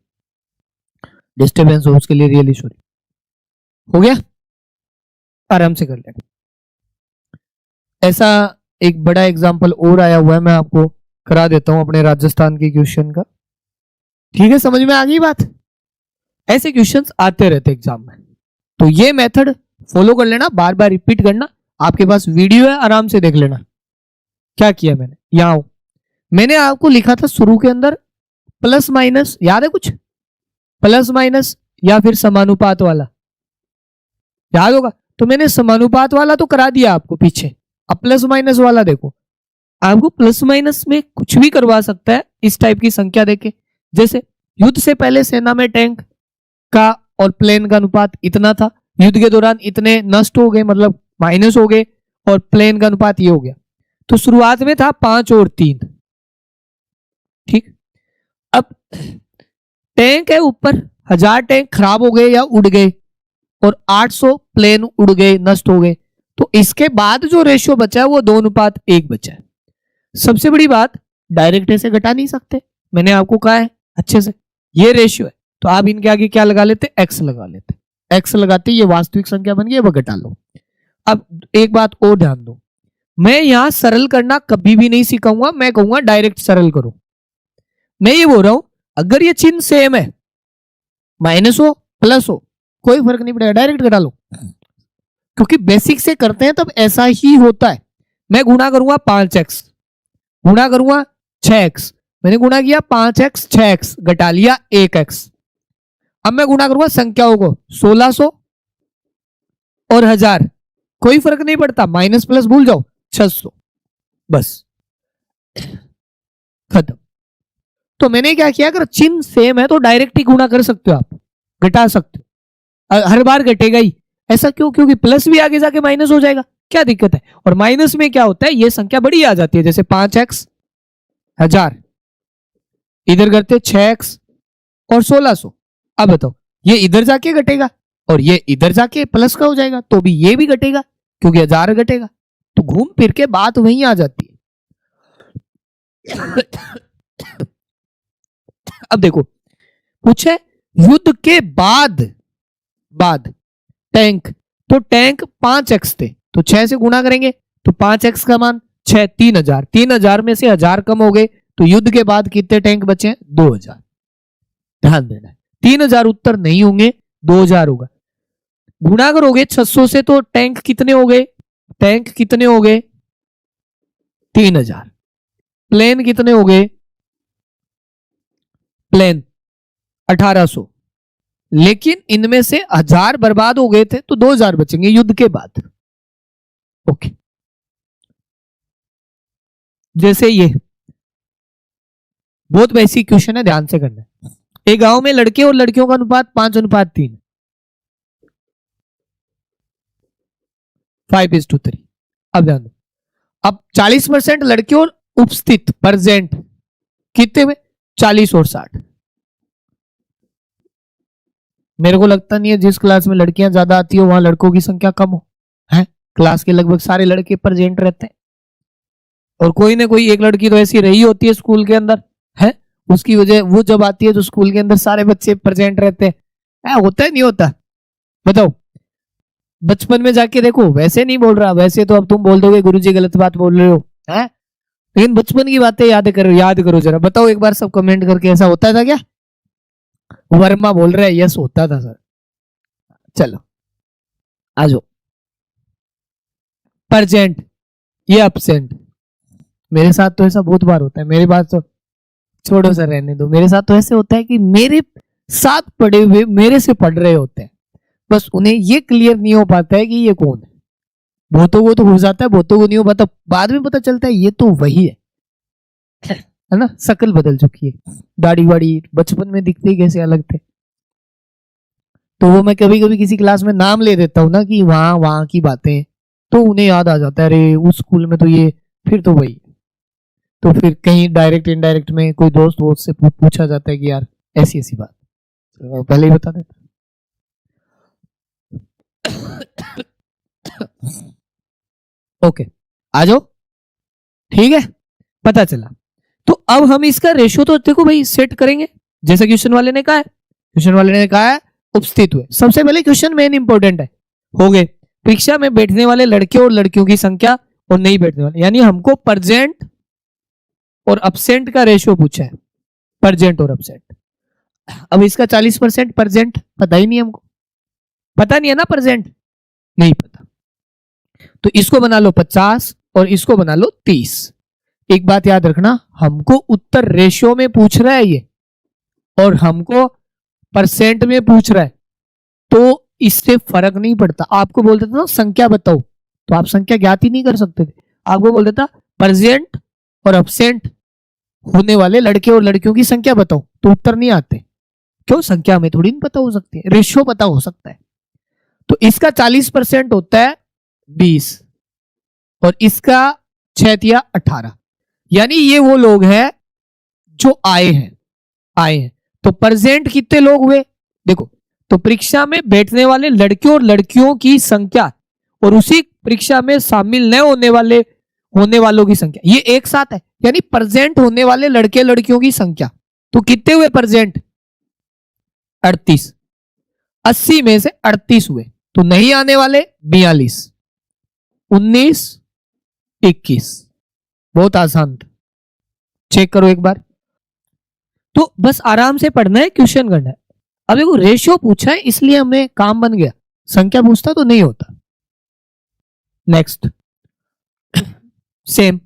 डिस्टर्बेंस हो उसके लिए रियली सॉरी। हो गया, आराम से कर लेना। ऐसा एक बड़ा एग्जांपल और आया हुआ है, मैं आपको करा देता हूं अपने राजस्थान के क्वेश्चन का, ठीक है? समझ में आ गई बात? ऐसे क्वेश्चंस आते रहते एग्जाम में, तो ये मेथड फॉलो कर लेना, बार बार रिपीट करना। आपके पास वीडियो है, आराम से देख लेना। क्या किया मैंने, यहां मैंने आपको लिखा था शुरू के अंदर प्लस माइनस, याद है कुछ? प्लस माइनस या फिर समानुपात वाला, याद होगा? तो मैंने समानुपात वाला तो करा दिया आपको पीछे, अब प्लस माइनस वाला देखो। आपको प्लस माइनस में कुछ भी करवा सकता है इस टाइप की संख्या देके। जैसे युद्ध से पहले सेना में टैंक का और प्लेन का अनुपात इतना था, युद्ध के दौरान इतने नष्ट हो गए, मतलब माइनस हो गए, और प्लेन का अनुपात ये हो गया। तो शुरुआत में था 5 और 3, ठीक। अब टैंक है ऊपर, 1000 टैंक खराब हो गए या उड़ गए, और 800 प्लेन उड़ गए, नष्ट हो गए, तो इसके बाद जो रेशियो बचा है वो 2:1 बचा है। सबसे बड़ी बात, डायरेक्ट ऐसे घटा नहीं सकते, मैंने आपको कहा है अच्छे से, ये रेशियो है, तो आप इनके आगे क्या लगा लेते? एक्स लगा लेते। एक्स लगाते ये वास्तविक संख्या बन गई, वो घटा लो। अब एक बात और ध्यान दो, मैं यहां सरल करना कभी भी नहीं सिखाऊंगा, मैं कहूंगा डायरेक्ट सरल करो। मैं ये बोल रहा हूं अगर ये चिन्ह सेम है, माइनस हो प्लस हो कोई फर्क नहीं पड़ेगा, डायरेक्ट घटा लो, क्योंकि बेसिक से करते हैं तब ऐसा ही होता है। मैं गुणा करूंगा 5x, गुणा करूंगा 6x, मैंने गुणा किया 5x 6x, घटा लिया 1x। अब मैं गुणा करूंगा संख्याओं को, 1600 और 1000, कोई फर्क नहीं पड़ता, माइनस प्लस भूल जाओ, 600, बस खत्म। तो मैंने क्या किया, अगर चिन्ह सेम है तो डायरेक्ट ही गुणा कर सकते हो, आप घटा सकते हो, हर बार घटेगा ही। ऐसा क्यों? क्योंकि प्लस भी आगे जाके माइनस हो जाएगा, क्या दिक्कत है? और माइनस में क्या होता है, ये संख्या बड़ी आ जाती है, जैसे 5x 1000, इधर करते 6x और 1600। अब बताओ ये इधर जाके घटेगा और ये इधर जाके प्लस का हो जाएगा, तो भी ये भी घटेगा क्योंकि 1000 घटेगा, तो घूम फिर के बात वहीं आ जाती है। अब देखो पूछे युद्ध के बाद बाद टैंक, तो टैंक 5x थे तो 6 से गुणा करेंगे तो 5x का मान 6, 3000, 3000 में से 1000 कम हो गए तो युद्ध के बाद कितने टैंक बचे हैं? 2000। ध्यान देना है 3000 उत्तर नहीं होंगे, 2000 होगा। गुणा करोगे 600 से तो टैंक कितने हो गए? टैंक कितने हो गए? 3000। प्लेन कितने हो गए? प्लेन 1800। लेकिन इनमें से 1000 बर्बाद हो गए थे तो 2000 बचेंगे युद्ध के बाद। ओके, जैसे ये बहुत बेसिक क्वेश्चन है, ध्यान से करना है। एक गांव में लड़के और लड़कियों का अनुपात 5:3, 5:3। अब ध्यान दो, अब 40% लड़के और उपस्थित प्रेजेंट कितने में? 40 और 60। मेरे को लगता नहीं है जिस क्लास में लड़कियां ज्यादा आती हो वहां लड़कों की संख्या कम हो, है? क्लास के लगभग सारे लड़के प्रेजेंट रहते हैं और कोई ना कोई एक लड़की तो ऐसी रही होती है स्कूल के अंदर, है? उसकी वजह वो जब आती है तो स्कूल के अंदर सारे बच्चे प्रेजेंट रहते हैं। होता है नहीं होता? बताओ, बचपन में जाके देखो। वैसे नहीं बोल रहा, वैसे तो अब तुम बोल दोगे गुरुजी गलत बात बोल रहे हो, है? लेकिन बचपन की बातें याद करो जरा। बताओ एक बार सब कमेंट करके, ऐसा होता था क्या? वर्मा बोल रहे हैं यस होता था सर। चलो आ जाओ। प्रेजेंट, ये अब्सेंट। मेरे साथ तो ऐसा बहुत बार होता है। मेरी बात तो छोड़ो सर, रहने दो। मेरे साथ तो ऐसे होता है कि मेरे साथ पढ़े हुए मेरे से पढ़ रहे होते हैं, बस उन्हें ये क्लियर नहीं हो पाता है कि ये कौन है। बहुतों को तो हो जाता है, बहुतों को नहीं हो पाता। बाद में पता चलता है ये तो वही है ना? शक्ल बदल चुकी है, दाढ़ी वाड़ी, बचपन में दिखते ही कैसे अलग थे। तो वो मैं कभी कभी किसी क्लास में नाम ले देता हूँ ना कि वहां की बातें, तो उन्हें याद आ जाता है अरे उस स्कूल में तो ये, फिर तो वही। तो फिर कहीं डायरेक्ट इनडायरेक्ट में कोई दोस्त वोस्त से पूछा जाता है कि यार ऐसी ऐसी बात, तो पहले ही बता देता। ओके, आ जाओ। ठीक है, पता चला। तो अब हम इसका रेशियो तो देखो भाई सेट करेंगे, जैसे क्वेश्चन वाले ने कहा है। क्वेश्चन वाले ने कहा है उपस्थित हुए। सबसे पहले क्वेश्चन मेन इंपॉर्टेंट है, हो गए परीक्षा में बैठने वाले लड़के और लड़कियों की संख्या और नहीं बैठने वाले, यानी हमको प्रेजेंट और अब्सेंट का रेशियो पूछा है, प्रेजेंट और अब्सेंट। अब इसका 40% प्रेजेंट पता ही नहीं हमको, पता नहीं है ना, प्रेजेंट नहीं पता। तो इसको बना लो 50 और इसको बना लो 30। एक बात याद रखना, हमको उत्तर रेशियो में पूछ रहा है ये, और हमको परसेंट में पूछ रहा है, तो इससे फर्क नहीं पड़ता। आपको बोल देता ना संख्या बताओ, तो आप संख्या ज्ञात ही नहीं कर सकते थे। आपको बोल देता प्रेजेंट और अब्सेंट होने वाले लड़के और लड़कियों की संख्या बताओ, तो उत्तर नहीं आते। क्यों? संख्या में थोड़ी नहीं पता हो सकती है, रेशियो पता हो सकता है। तो इसका 40% होता है 20 और इसका 6 या 18, यानी ये वो लोग हैं जो आए हैं। तो प्रेजेंट कितने लोग हुए देखो, तो परीक्षा में बैठने वाले लड़के और लड़कियों की संख्या और उसी परीक्षा में शामिल न होने वालों की संख्या, ये एक साथ है। यानी प्रेजेंट होने वाले लड़के लड़कियों की संख्या, तो कितने हुए प्रेजेंट? 38। 80 में से 38 हुए, तो नहीं आने वाले 42, 19, 21। बहुत आसान था, चेक करो एक बार। तो बस आराम से पढ़ना है, क्वेश्चन करना है। अब देखो रेशियो पूछा है इसलिए हमें काम बन गया, संख्या पूछता तो नहीं होता। नेक्स्ट, सेम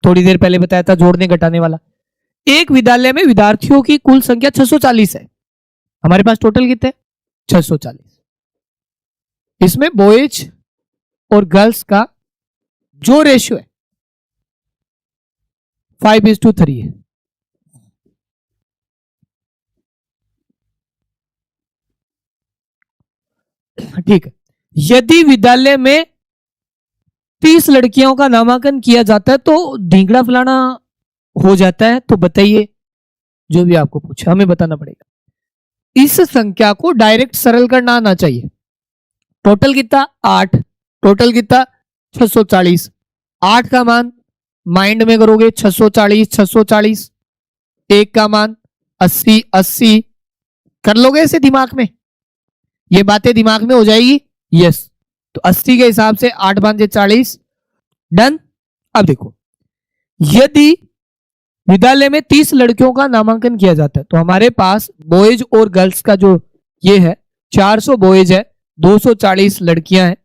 थोड़ी देर पहले बताया था, जोड़ने घटाने वाला। एक विद्यालय में विद्यार्थियों की कुल संख्या 640 है। हमारे पास टोटल कितने? 640। इसमें बॉयज और गर्ल्स का जो रेशियो है 5:3 है। ठीक है, यदि विद्यालय में 30 लड़कियों का नामांकन किया जाता है तो ढींगड़ा फलाना हो जाता है, तो बताइए, जो भी आपको पूछा हमें बताना पड़ेगा। इस संख्या को डायरेक्ट सरल करना आना चाहिए। टोटल कितना? 8। टोटल कितना? 640। 8 का मान माइंड में करोगे 640, 640। 1 का मान 80 80 कर लोगे इसे दिमाग में, ये बातें दिमाग में हो जाएगी। यस, तो 80 के हिसाब से 8 भांजे 40, डन। अब देखो, यदि विद्यालय में 30 लड़कियों का नामांकन किया जाता है तो हमारे पास बॉयज और गर्ल्स का जो ये है 400 बॉयज है, 240 लड़कियां हैं।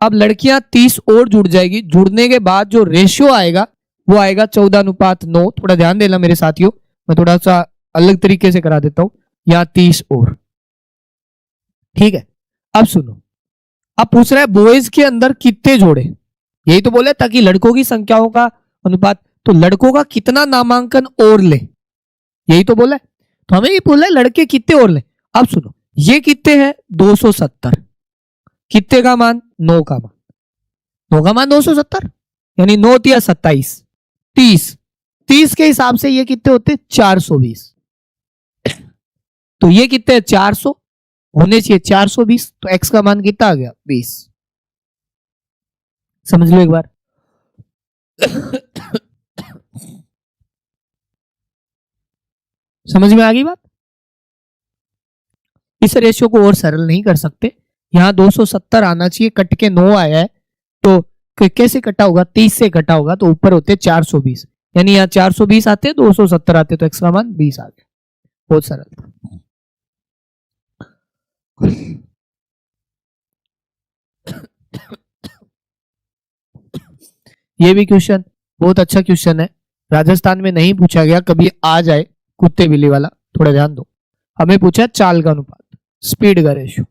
अब लड़कियां 30 और जुड़ जाएगी, जुड़ने के बाद जो रेशियो आएगा वो आएगा 14:9। थोड़ा ध्यान देना मेरे साथियों, मैं थोड़ा सा अलग तरीके से करा देता हूं। यहां 30 और, ठीक है। अब सुनो, अब पूछ रहा है बॉयज के अंदर कितने जोड़े, यही तो बोले ताकि लड़कों की संख्याओं का अनुपात, तो लड़कों का कितना नामांकन और ले, यही तो बोला है। तो हमें ये बोला है लड़के कितने और ले। अब सुनो, ये कितने हैं 270, कितने का मान 9 का मान, 9 का मान 270, यानी 9 या 27, 30, 30 के हिसाब से ये कितने होते 420, तो ये कितने 400 होने चाहिए 420, तो x का मान कितना आ गया 20। समझ लो एक बार। समझ में आ गई बात। इस रेशियो को और सरल नहीं कर सकते, यहां 270 आना चाहिए, कट के 9 आया है, तो कैसे कटा होगा 30 से कटा होगा, तो ऊपर होते 420, यानी यहाँ 420 आते 270 आते, तो x का मान 20 आ गया। बहुत सरल था। ये भी क्वेश्चन बहुत अच्छा क्वेश्चन है, राजस्थान में नहीं पूछा गया, कभी आ जाए कुत्ते बिल्ली वाला, थोड़ा ध्यान दो। हमें पूछा चाल का अनुपात, स्पीड का रेशियो।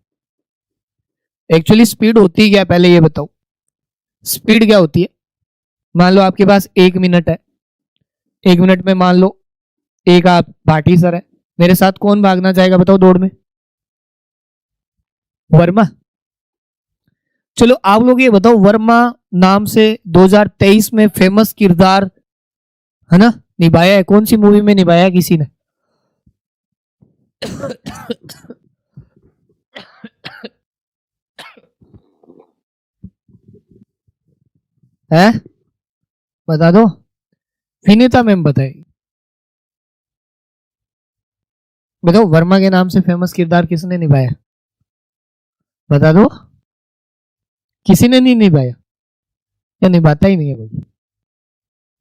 एक्चुअली स्पीड होती क्या पहले ये बताओ, स्पीड क्या होती है। मान लो आपके पास 1 मिनट है, 1 मिनट में मान लो एक आप भाटी सर है, मेरे साथ कौन भागना चाहेगा बताओ दौड़ में, वर्मा। चलो आप लोग ये बताओ, वर्मा नाम से 2023 में फेमस किरदार है ना निभाया है, कौन सी मूवी में निभाया है किसी ने। है बता दो, विनीता मैम बताएगी। बताओ वर्मा के नाम से फेमस किरदार किसने निभाया, बता दो। किसी ने नहीं निभाया या निभाता ही नहीं है कोई।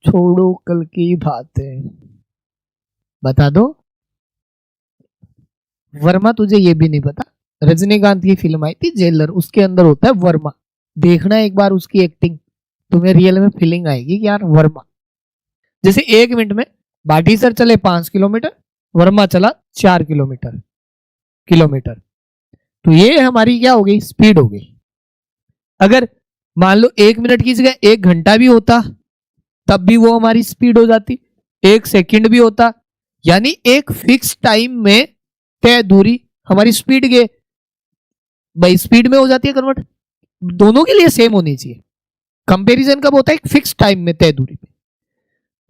छोड़ो कल की बातें, बता दो। वर्मा तुझे ये भी नहीं पता, रजनीकांत की फिल्म आई थी जेलर, उसके अंदर होता है वर्मा, देखना एक बार उसकी एक्टिंग, तुम्हें रियल में फीलिंग आएगी कि यार वर्मा। जैसे 1 मिनट में भाटी सर चले 5 किलोमीटर, वर्मा चला 4 किलोमीटर किलोमीटर, तो ये हमारी क्या हो गई स्पीड हो गई। अगर मान लो 1 मिनट की जगह 1 घंटा भी होता तब भी वो हमारी स्पीड हो जाती, 1 सेकंड भी होता, यानी एक फिक्स टाइम में तय दूरी हमारी स्पीड के भाई स्पीड में हो जाती है कन्वर्ट, दोनों के लिए सेम होनी चाहिए। कंपैरिजन कब होता है एक फिक्स टाइम में तय दूरी पे,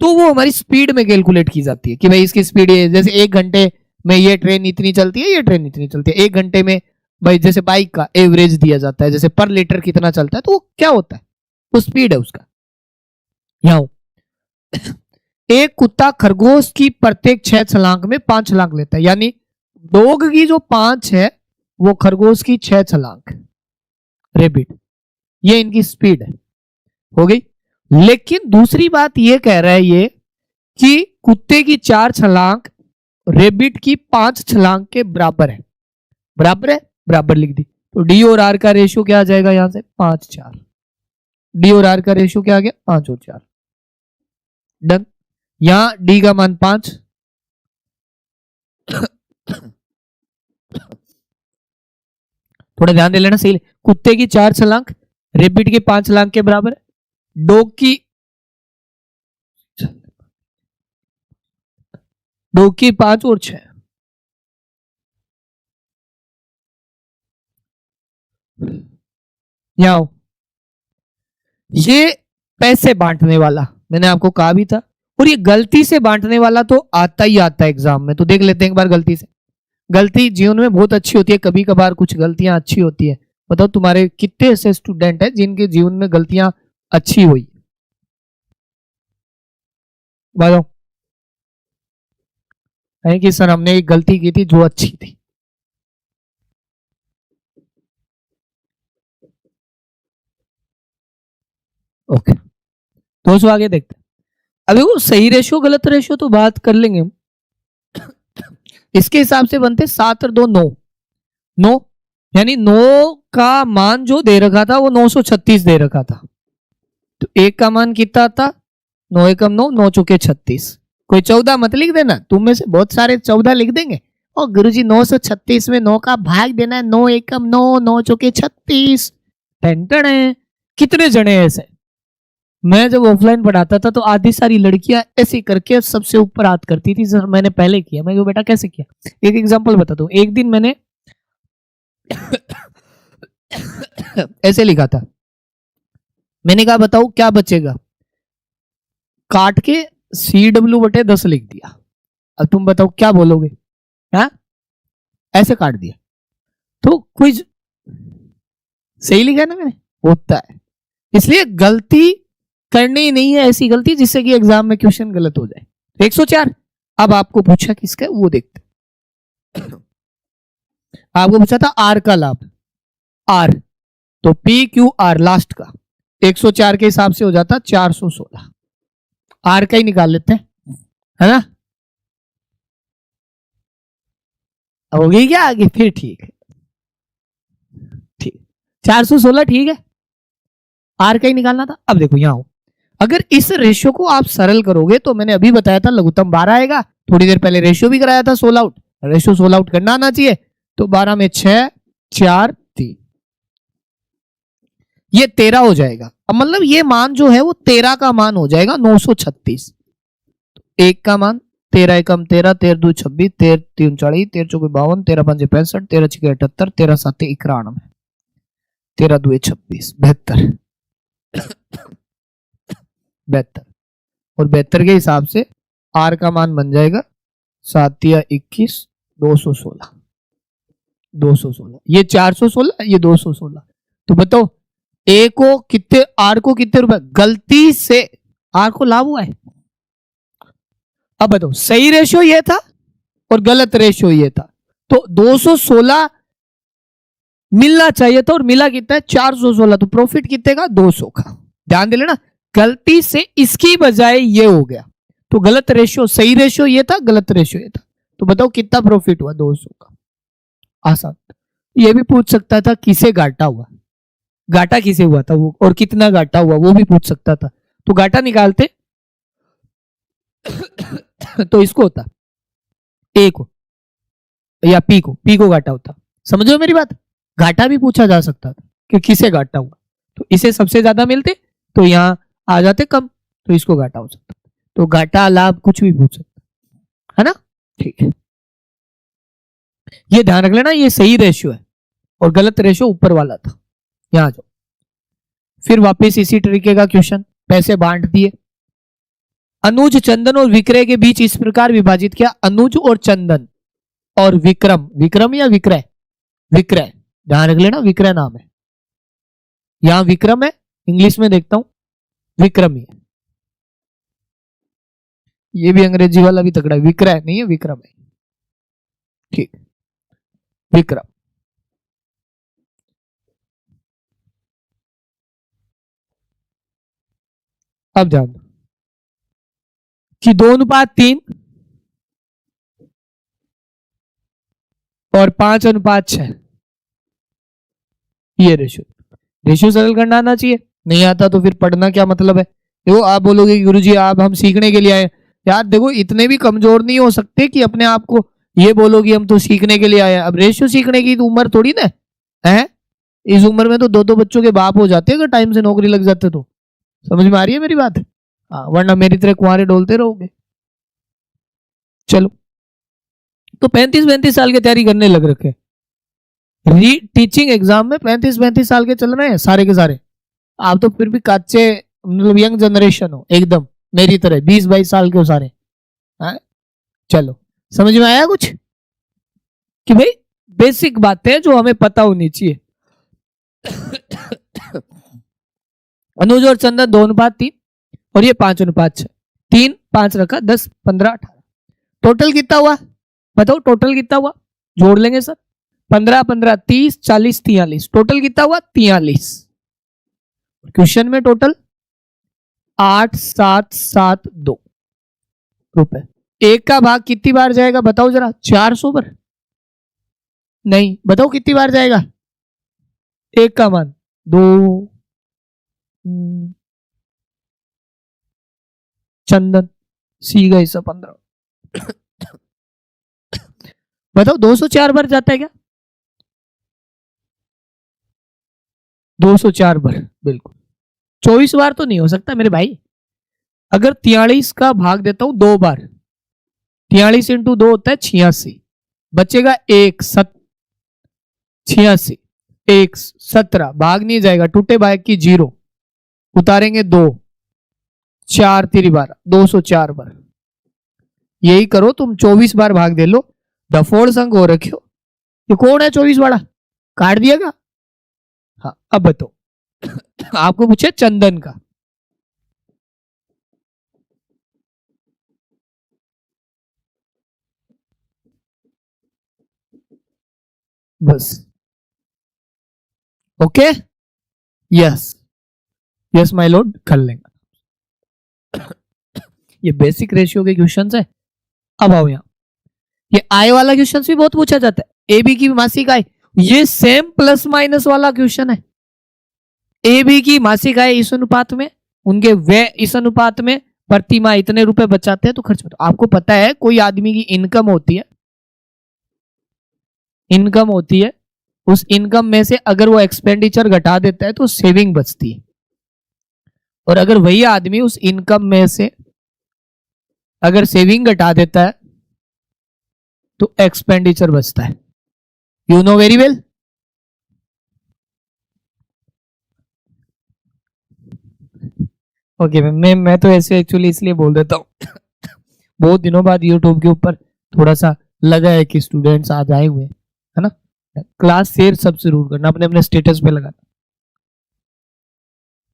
तो वो हमारी स्पीड में कैलकुलेट की जाती है कि भाई इसकी स्पीड है, जैसे 1 घंटे में ये ट्रेन इतनी चलती है, ये ट्रेन इतनी चलती है। 1 घंटे में भाई जैसे बाइक का एवरेज दिया जाता है, जैसे पर लीटर कितना चलता है, तो वो क्या होता है वो स्पीड है उसका। यहां एक कुत्ता खरगोश की प्रत्येक 6 छलांग में 5 छलांग लेता है, यानी डॉग की जो 5 है वो खरगोश की 6 छलांग, रेबिट, ये इनकी स्पीड है, हो गई। लेकिन दूसरी बात ये कह रहा है ये कि कुत्ते की 4 छलांग रेबिट की 5 छलांग के बराबर है, बराबर है, बराबर लिख दी, तो डी और आर का रेशियो क्या आ जाएगा यहां से 5:4, डी और आर का रेशियो क्या आ गया 5 और 4, डन। यहां डी का मान 5, थोड़ा ध्यान दे लेना सही, कुत्ते की 4 छलांग रेबिट की 5 छलांग के बराबर है, डॉग की 5 और 6, यहां ये पैसे बांटने वाला मैंने आपको कहा भी था, और ये गलती से बांटने वाला तो आता ही आता है एग्जाम में, तो देख लेते हैं एक बार गलती से। गलती जीवन में बहुत अच्छी होती है, कभी कभार कुछ गलतियां अच्छी होती है। बताओ तुम्हारे कितने ऐसे स्टूडेंट हैं जिनके जीवन में गलतियां अच्छी हुई, बताओ है कि सर हमने एक गलती की थी जो अच्छी थी। ओके, दोस्तों आगे देखते हैं। अभी वो सही रेशियो गलत रेशियो तो बात कर लेंगे हम। इसके हिसाब से बनते 7 और 2 9, 9 यानी 9 का मान जो दे रखा था वो 936 दे रखा था। तो एक का मान कितना था? 9 एकम 9, 9 चौके 36। कोई 14 मत लिख देना, तुम में से बहुत सारे 14 लिख देंगे। और गुरुजी 936 में 9 का भाग देना है, 9 एकम 9, 9 चौके 36। टेंशन है। कितने जने ऐसे? मैं जब ऑफलाइन पढ़ाता था तो आधी सारी लड़कियां ऐसे करके सबसे ऊपर हाथ करती थी, सर मैंने पहले किया। मैं बेटा कैसे किया? एक एग्जांपल बताता हूँ। एक दिन मैंने ऐसे लिखा था, मैंने कहा बताओ क्या बचेगा? काट के CW/10 लिख दिया। अब तुम बताओ क्या बोलोगे? हाँ, ऐसे काट दिया तो क्विज सही लिखा ना मैंने? होता है। इसलिए गलती करनी नहीं है, ऐसी गलती जिससे कि एग्जाम में क्वेश्चन गलत हो जाए। 104। अब आपको पूछा किसका, वो देखते। आपको पूछा था आर का लाभ, आर तो PQR लास्ट का 104 के हिसाब से हो जाता 416। आर का ही निकाल लेते हैं, है ना? हो गई क्या आगे? फिर ठीक है, ठीक 416 ठीक है। आर का ही निकालना था। अब देखो यहां हो, अगर इस रेशियो को आप सरल करोगे तो मैंने अभी बताया था लघुत्तम 12 आएगा। थोड़ी देर पहले रेशियो भी कराया था 16 आउट। रेशियो 16 आउट करना आना चाहिए। तो 12 में 6 4 3 ये 13 हो जाएगा। अब मतलब ये मान जो है वो 13 का मान हो जाएगा 936। एक का मान 13 एकम 13, 13 2 26, 13 3 40, 13 चौके 52, 13 5 65, 13 6 78, 13 7 91, 13 2 26, 72 72। और 72 के हिसाब से आर का मान बन जाएगा 7 या 21, 216। 216 ये 416, ये 216। तो बताओ ए को कितने, आर को कितने रुपए? गलती से आर को लाभ हुआ है। अब बताओ सही रेशियो ये था और गलत रेशियो ये था, तो 216 मिलना चाहिए था और मिला कितना है? 416। तो प्रॉफिट कितने का? 200 का। ध्यान दे लेना, गलती से इसकी बजाय ये हो गया। तो गलत रेशियो, सही रेशियो ये था, गलत रेशियो ये था। तो बताओ कितना प्रॉफिट हुआ? 200 का। आसान। ये भी पूछ सकता था किसे घाटा हुआ, घाटा किसे हुआ था वो, और कितना घाटा हुआ वो भी पूछ सकता था। तो घाटा निकालते तो इसको होता ए को या पी को घाटा होता। समझो मेरी बात? घाटा भी पूछा जा सकता था कि किसे घाटा हुआ। तो इसे सबसे ज्यादा मिलते तो यहां आ जाते कम, तो इसको घाटा हो सकता। तो घाटा लाभ कुछ भी पूछ सकता है ना? ठीक है, ये ध्यान रख लेना, ये सही रेशियो है और गलत रेशियो ऊपर वाला था। यहां जाओ, फिर वापस इसी तरीके का क्वेश्चन। पैसे बांट दिए, अनुज चंदन और विक्रय के बीच इस प्रकार विभाजित किया। अनुज और चंदन और विक्रम, विक्रम या विक्रय? विक्रय, ध्यान रख लेना विक्रय नाम है। यहां विक्रम है, इंग्लिश में देखता हूं विक्रम ही है। ये भी अंग्रेजी वाला भी तगड़ा है, विक्रय नहीं है, विक्रम है। ठीक, विक्रम। अब ध्यान दो कि 2:3 और 5:6 ये रेशियो सरल करना आना चाहिए। नहीं आता तो फिर पढ़ना क्या मतलब है? देखो आप बोलोगे गुरुजी आप हम सीखने के लिए आए। यार देखो इतने भी कमजोर नहीं हो सकते कि अपने आप को ये बोलोगे हम तो सीखने के लिए आए। अब रेशियो सीखने की तो उम्र थोड़ी ना है। इस उम्र में तो 2-2 बच्चों के बाप हो जाते हैं अगर टाइम से नौकरी लग जाते तो। समझ में आ रही है मेरी बात? हाँ, वरना मेरी तरह कुंवारे डोलते रहोगे। चलो, तो 35-35 साल की तैयारी करने लग रखे। री टीचिंग एग्जाम में 35-35 साल के चल रहे हैं सारे के सारे। आप तो फिर भी कच्चे, मतलब यंग जनरेशन हो एकदम, मेरी तरह 20-22 साल के हो सारे। हाँ? चलो, समझ में आया कुछ? कि भाई बेसिक बातें जो हमें पता होनी चाहिए। अनुज और चंदन 2:3 और ये 5:6। 3 5 रखा, 10 15 18। टोटल कितना हुआ? बताओ टोटल कितना हुआ, जोड़ लेंगे सर। 15 15 30 40 43, टोटल कितना हुआ 43। क्वेश्चन में टोटल 8772 रुपए। एक का भाग कितनी बार जाएगा बताओ जरा, 400 बार। नहीं, बताओ कितनी बार जाएगा। एक का मान 2, चंदन सी गई 15। बताओ 204 बार जाता है क्या? 204 बार, बिल्कुल। 24 बार तो नहीं हो सकता मेरे भाई। अगर 43 का भाग देता हूं 2 बार, 43 इंटू 2 होता है 86, बचेगा 1 86, 1 17, भाग नहीं जाएगा, टूटे भाग की 0, उतारेंगे 2, 4 3 12, 204 बार। यही करो तुम, 24 बार भाग दे लो, डफोड़ संग हो रखे हो। ये कौन है 24 वाला, काट दिएगा। हाँ अब बताओ। आपको पूछे चंदन का, बस। Okay, yes yes my Lord, कर लेंगे। ये बेसिक रेशियो के क्वेश्चंस है। अब आओ यहाँ, ये आय वाला क्वेश्चन भी बहुत पूछा जाता है। ए बी की मासिक आय, ये सेम प्लस माइनस वाला क्वेश्चन है। ए बी की मासिक आय इस अनुपात में, उनके व्यय इस अनुपात में, प्रति माह इतने रुपए बचाते हैं तो खर्च बताओ। आपको पता है कोई आदमी की इनकम होती है, इनकम होती है, उस इनकम में से अगर वो एक्सपेंडिचर घटा देता है तो सेविंग बचती है, और अगर वही आदमी उस इनकम में से अगर सेविंग घटा देता है तो एक्सपेंडिचर बचता है। You know very well. Okay मैं तो ऐसे एक्चुअली इसलिए बोल देता हूँ बहुत दिनों बाद यूट्यूब के ऊपर थोड़ा सा लगा है कि स्टूडेंट्स आज आए हुए है ना। क्लास शेयर सब जरूर करना, अपने अपने स्टेटस पे लगाना।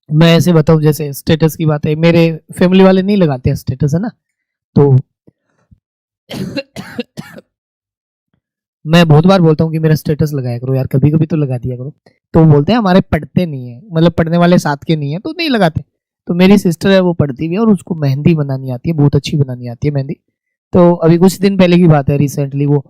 मैं ऐसे बताऊं, जैसे स्टेटस की बात है, मेरे फैमिली वाले नहीं लगाते हैं स्टेटस, है ना, तो मैं बहुत बार बोलता हूँ कि मेरा स्टेटस लगाया करो यार, कभी कभी तो लगा दिया करो। तो वो बोलते हैं हमारे पढ़ते नहीं है, मतलब पढ़ने वाले साथ के नहीं है तो नहीं लगाते। तो मेरी सिस्टर है, वो पढ़ती भी है और उसको मेहंदी बनानी आती है, बहुत अच्छी बनानी आती है मेहंदी। तो अभी कुछ दिन पहले की बात है, रिसेंटली वो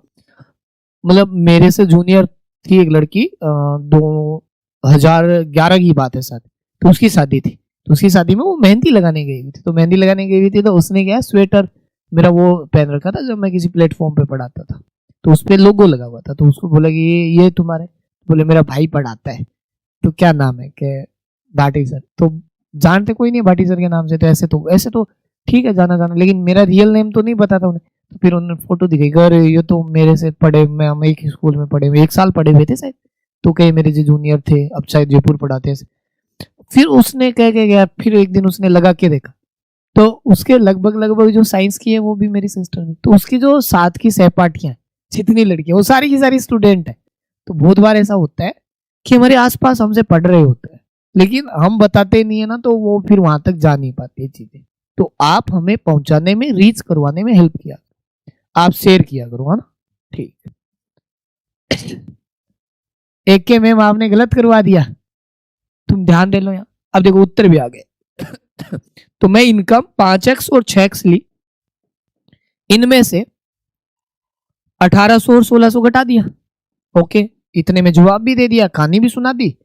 मतलब मेरे से जूनियर थी एक लड़की, 2011 की बात है शायद, तो उसकी शादी थी। तो उसकी शादी में वो मेहंदी लगाने गई हुई थी, तो मेहंदी लगाने गई हुई थी तो उसने क्या स्वेटर मेरा वो पहन रखा था जब मैं किसी प्लेटफॉर्म पे पढ़ाता था, तो उस पर लोगो लगा हुआ था। तो उसको बोला कि ये तुम्हारे, बोले मेरा भाई पढ़ाता है। तो क्या नाम है, कि भाटी सर। तो जानते कोई नहीं भाटी सर के नाम से, तो ऐसे तो ठीक है, जाना जाना, लेकिन मेरा रियल नेम तो नहीं पता था उन्हें। तो फिर उन्होंने फोटो दिखाई, अरे ये तो मेरे से पढ़े, मैं हम एक ही स्कूल में पढ़े हुए, 1 साल पढ़े हुए थे शायद, तो कई मेरे जो जूनियर थे, अब शायद जयपुर पढ़ाते हैं। फिर उसने कह के गया, फिर एक दिन उसने लगा के देखा, तो उसके लगभग लगभग जो साइंस की है वो भी मेरी सिस्टर है। तो उसकी जो साथ की सहपाठियां जितनी लड़कियां, वो सारी की सारी स्टूडेंट है। तो बहुत बार ऐसा होता है कि हमारे आसपास हमसे पढ़ रहे होते हैं, लेकिन हम बताते नहीं है ना, तो वो फिर वहां तक जा नहीं पाती चीजें। तो आप हमें पहुंचाने में, रीच करवाने में हेल्प किया, आप शेयर किया करो, है ना। ठीक। एक के मैम आपने गलत करवा दिया, तुम ध्यान दे लो यहाँ। अब देखो उत्तर भी आ गए। तो मैं इनकम 5x और 6x ली, इनमें से 1800 और 1600 घटा दिया। ओके, इतने में जवाब भी दे दिया, कहानी भी सुना दी,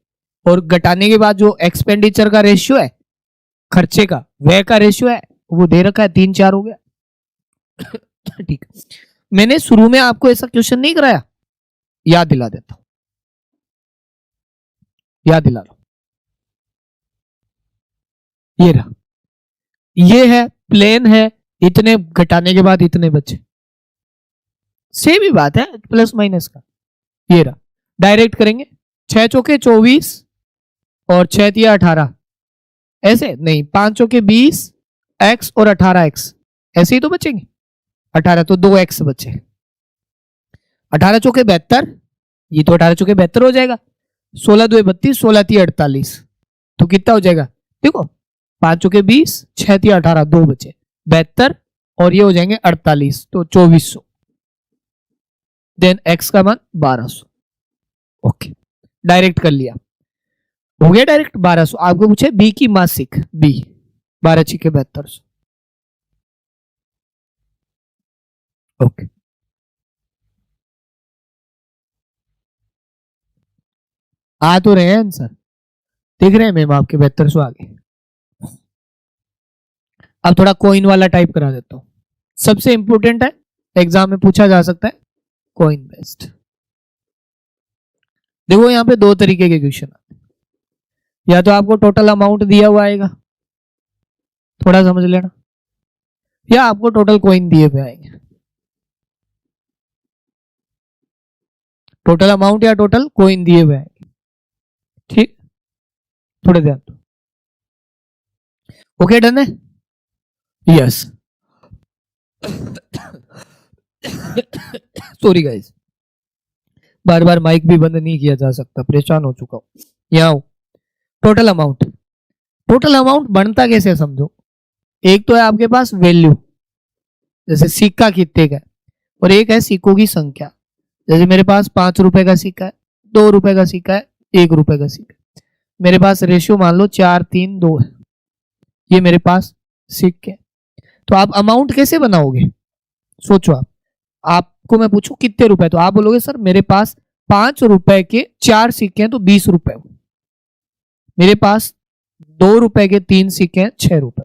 और घटाने के बाद जो एक्सपेंडिचर का रेशियो है, खर्चे का, व्यय का रेशियो है, वो दे रखा है, 3 4 हो गया। ठीक। मैंने शुरू में आपको ऐसा क्वेश्चन नहीं कराया, याद दिला देता हूं, याद दिला लो। ये रहा, ये है प्लेन है, इतने घटाने के बाद इतने बचे, सेम ही बात है प्लस माइनस का। ये रहा, डायरेक्ट करेंगे, 6 चौके 24 और 6 तिया 18, ऐसे नहीं, 5 चौके 20 x और 18x, ऐसे ही तो बचेंगे। 18 तो 2x बचे, 18 चौके 72, ये तो 18 चौके 72 हो जाएगा, 16 2 32, 16 3 48, तो कितना हो जाएगा देखो, 5 चौके 20, 6 3 18, 2 बचे 72, और ये हो जाएंगे 48, तो 2400। देन x का मान 1200। ओके, डायरेक्ट कर लिया, हो गया डायरेक्ट 1200। आपको पूछे बी की मासिक, बी 12 छिके 7200। ओके, आ तो रहे हैं आंसर, दिख रहे हैं मैम आपके 7200 आगे। अब थोड़ा कोइन वाला टाइप करा देता हूं, सबसे इंपॉर्टेंट है, एग्जाम में पूछा जा सकता है, कोइन बेस्ड। देखो यहाँ पे दो तरीके के क्वेश्चन आते हैं, या तो आपको टोटल अमाउंट दिया हुआ आएगा, थोड़ा समझ लेना, या आपको टोटल कोइन दिए हुए आएंगे। टोटल अमाउंट या टोटल कोइन दिए हुए आएंगे, ठीक, थोड़े ध्यान दो। ओके, डन है, यस। सॉरी गाइस, बार बार माइक भी बंद नहीं किया जा सकता, परेशान हो चुका हूं। यहाँ टोटल अमाउंट, टोटल अमाउंट बनता कैसे समझो, एक तो है आपके पास वैल्यू, जैसे सिक्का कितने का है, और एक है सिक्कों की संख्या। जैसे मेरे पास 5 रुपए का सिक्का है, 2 रुपए का सिक्का है, 1 रुपए का सिक्का है, मेरे पास रेशियो मान लो 4 3 2 है, ये मेरे पास सिक्के। तो आप अमाउंट कैसे बनाओगे, सोचो आपको मैं पूछूं कितने रुपए, तो आप बोलोगे सर मेरे पास 5 रुपए के 4 सिक्के हैं तो 20 रुपए, मेरे पास 2 रुपए के 3 सिक्के हैं 6 रुपए,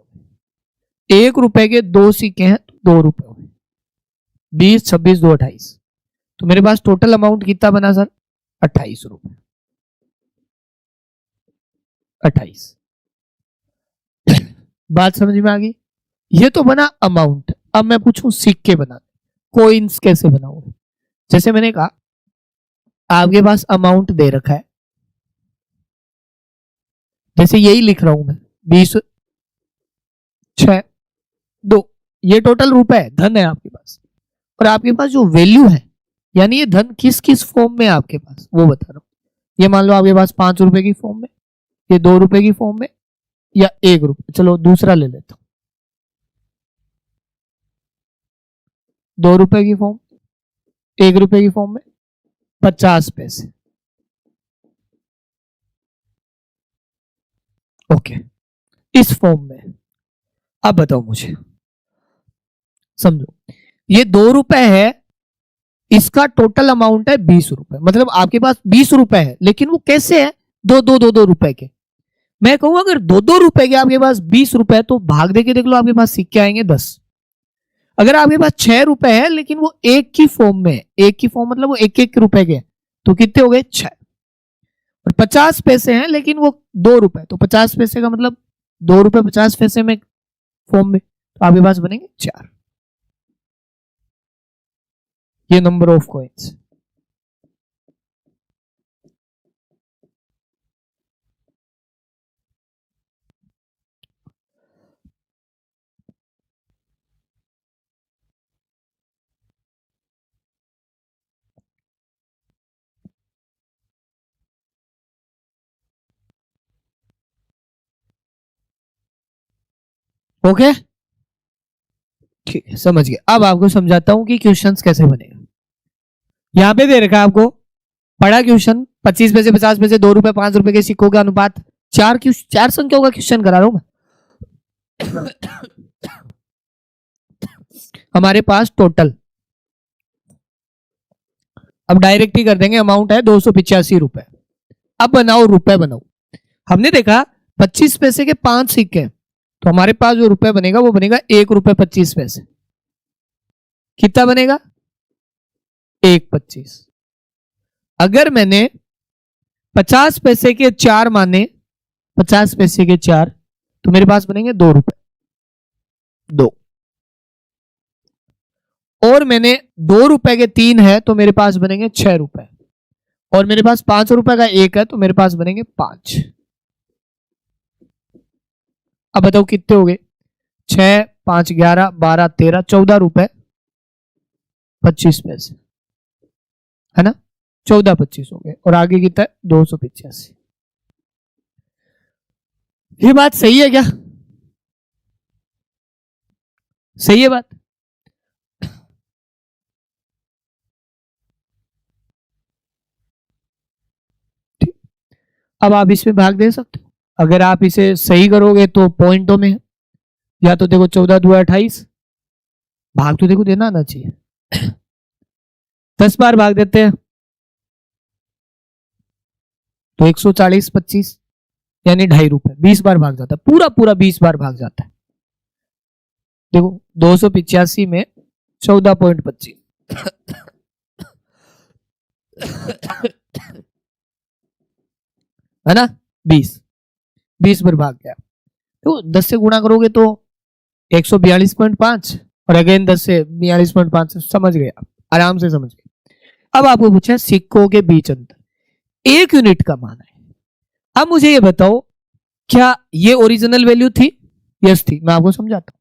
1 रुपए के 2 सिक्के हैं तो 2 रुपए, 20 26 2 28, तो मेरे पास टोटल अमाउंट कितना बना सर, 28 रुपए, 28। बात समझ में आ गई, ये तो बना अमाउंट। अब मैं पूछूं सिक्के बना, कोइंस कैसे बनाओगे, जैसे मैंने कहा आपके पास अमाउंट दे रखा है, जैसे यही लिख रहा हूं मैं 20 6 2, ये टोटल रुपए है, धन है आपके पास, और आपके पास जो वैल्यू है, यानी ये धन किस किस फॉर्म में है आपके पास वो बता रहा हूं। ये मान लो आपके पास 5 रुपए की फॉर्म में, ये 2 रुपए की फॉर्म में, या 1 रुपए, चलो दूसरा ले लेता हूं, 2 रुपए की फॉर्म, 1 रुपए की फॉर्म में, 50 पैसे। ओके, इस फॉर्म में अब बताओ मुझे, समझो ये 2 रुपए है, इसका टोटल अमाउंट है 20 रुपए, मतलब आपके पास 20 रुपए है, लेकिन वो कैसे है, दो रुपए के। मैं कहूंगा अगर 2 रुपए के आपके पास 20 रुपए है, तो भाग दे के देख लो आपके पास सिक्के आएंगे 10। अगर आपके पास 6 रुपए है लेकिन वो एक की फॉर्म में है, एक की फॉर्म मतलब वो एक एक रुपए के, तो कितने हो गए 6। और 50 पैसे हैं लेकिन वो 2 रुपए, तो 50 पैसे का मतलब 2 रुपए 50 पैसे में फॉर्म में, तो आपके पास बनेंगे 4। ये नंबर ऑफ कॉइन्स। ओके, ठीक है, समझ गए। अब आपको समझाता हूं कि क्वेश्चंस कैसे बनेगा। यहां पे दे रखा है आपको पढ़ा क्वेश्चन, 25 पैसे 50 पैसे 2 रुपए 5 रुपए के सिक्कों का अनुपात, चार संख्याओं का क्वेश्चन करा रहा हूं मैं। हमारे पास टोटल, अब डायरेक्ट ही कर देंगे, अमाउंट है 285 रुपए। अब बनाओ रुपए बनाओ, हमने देखा 25 पैसे के 5 सिक्के, तो हमारे पास जो रुपए बनेगा वो बनेगा 1 रुपए 25 पैसे। कितना बनेगा 1.25। अगर मैंने 50 पैसे के 4 माने, 50 पैसे के 4, तो मेरे पास बनेंगे 2 रुपए 2। और मैंने 2 रुपए के 3 है तो मेरे पास बनेंगे 6 रुपए, और मेरे पास 5 रुपए का 1 है तो मेरे पास बनेंगे 5। अब बताओ कितने हो गए, 6 5 11 12 13 14 रुपए 25 पैसे, है ना, 14 25 हो गए, और आगे कितना है 285। ये बात सही है क्या, सही है बात। अब आप इसमें भाग दे सकते हो। अगर आप इसे सही करोगे तो पॉइंटों में है, या तो देखो 14 2 28, भाग तो देखो देना आना चाहिए। 10 बार भाग देते हैं तो 140 25 यानी 2.5 रुपए, 20 बार भाग जाता है, पूरा पूरा 20 बार भाग जाता है। देखो 285 में 14.25 है ना, 20 बार भाग गया। तो 10 से गुणा करोगे तो 142.5 और अगेन 10 से 42.5, समझ गए आप, आराम से समझ गए। अब आपको पूछा सिक्कों के बीच अंतर, 1 यूनिट का मान है। अब मुझे ये बताओ क्या ये ओरिजिनल वैल्यू थी? यस थी, मैं आपको समझाता हूं।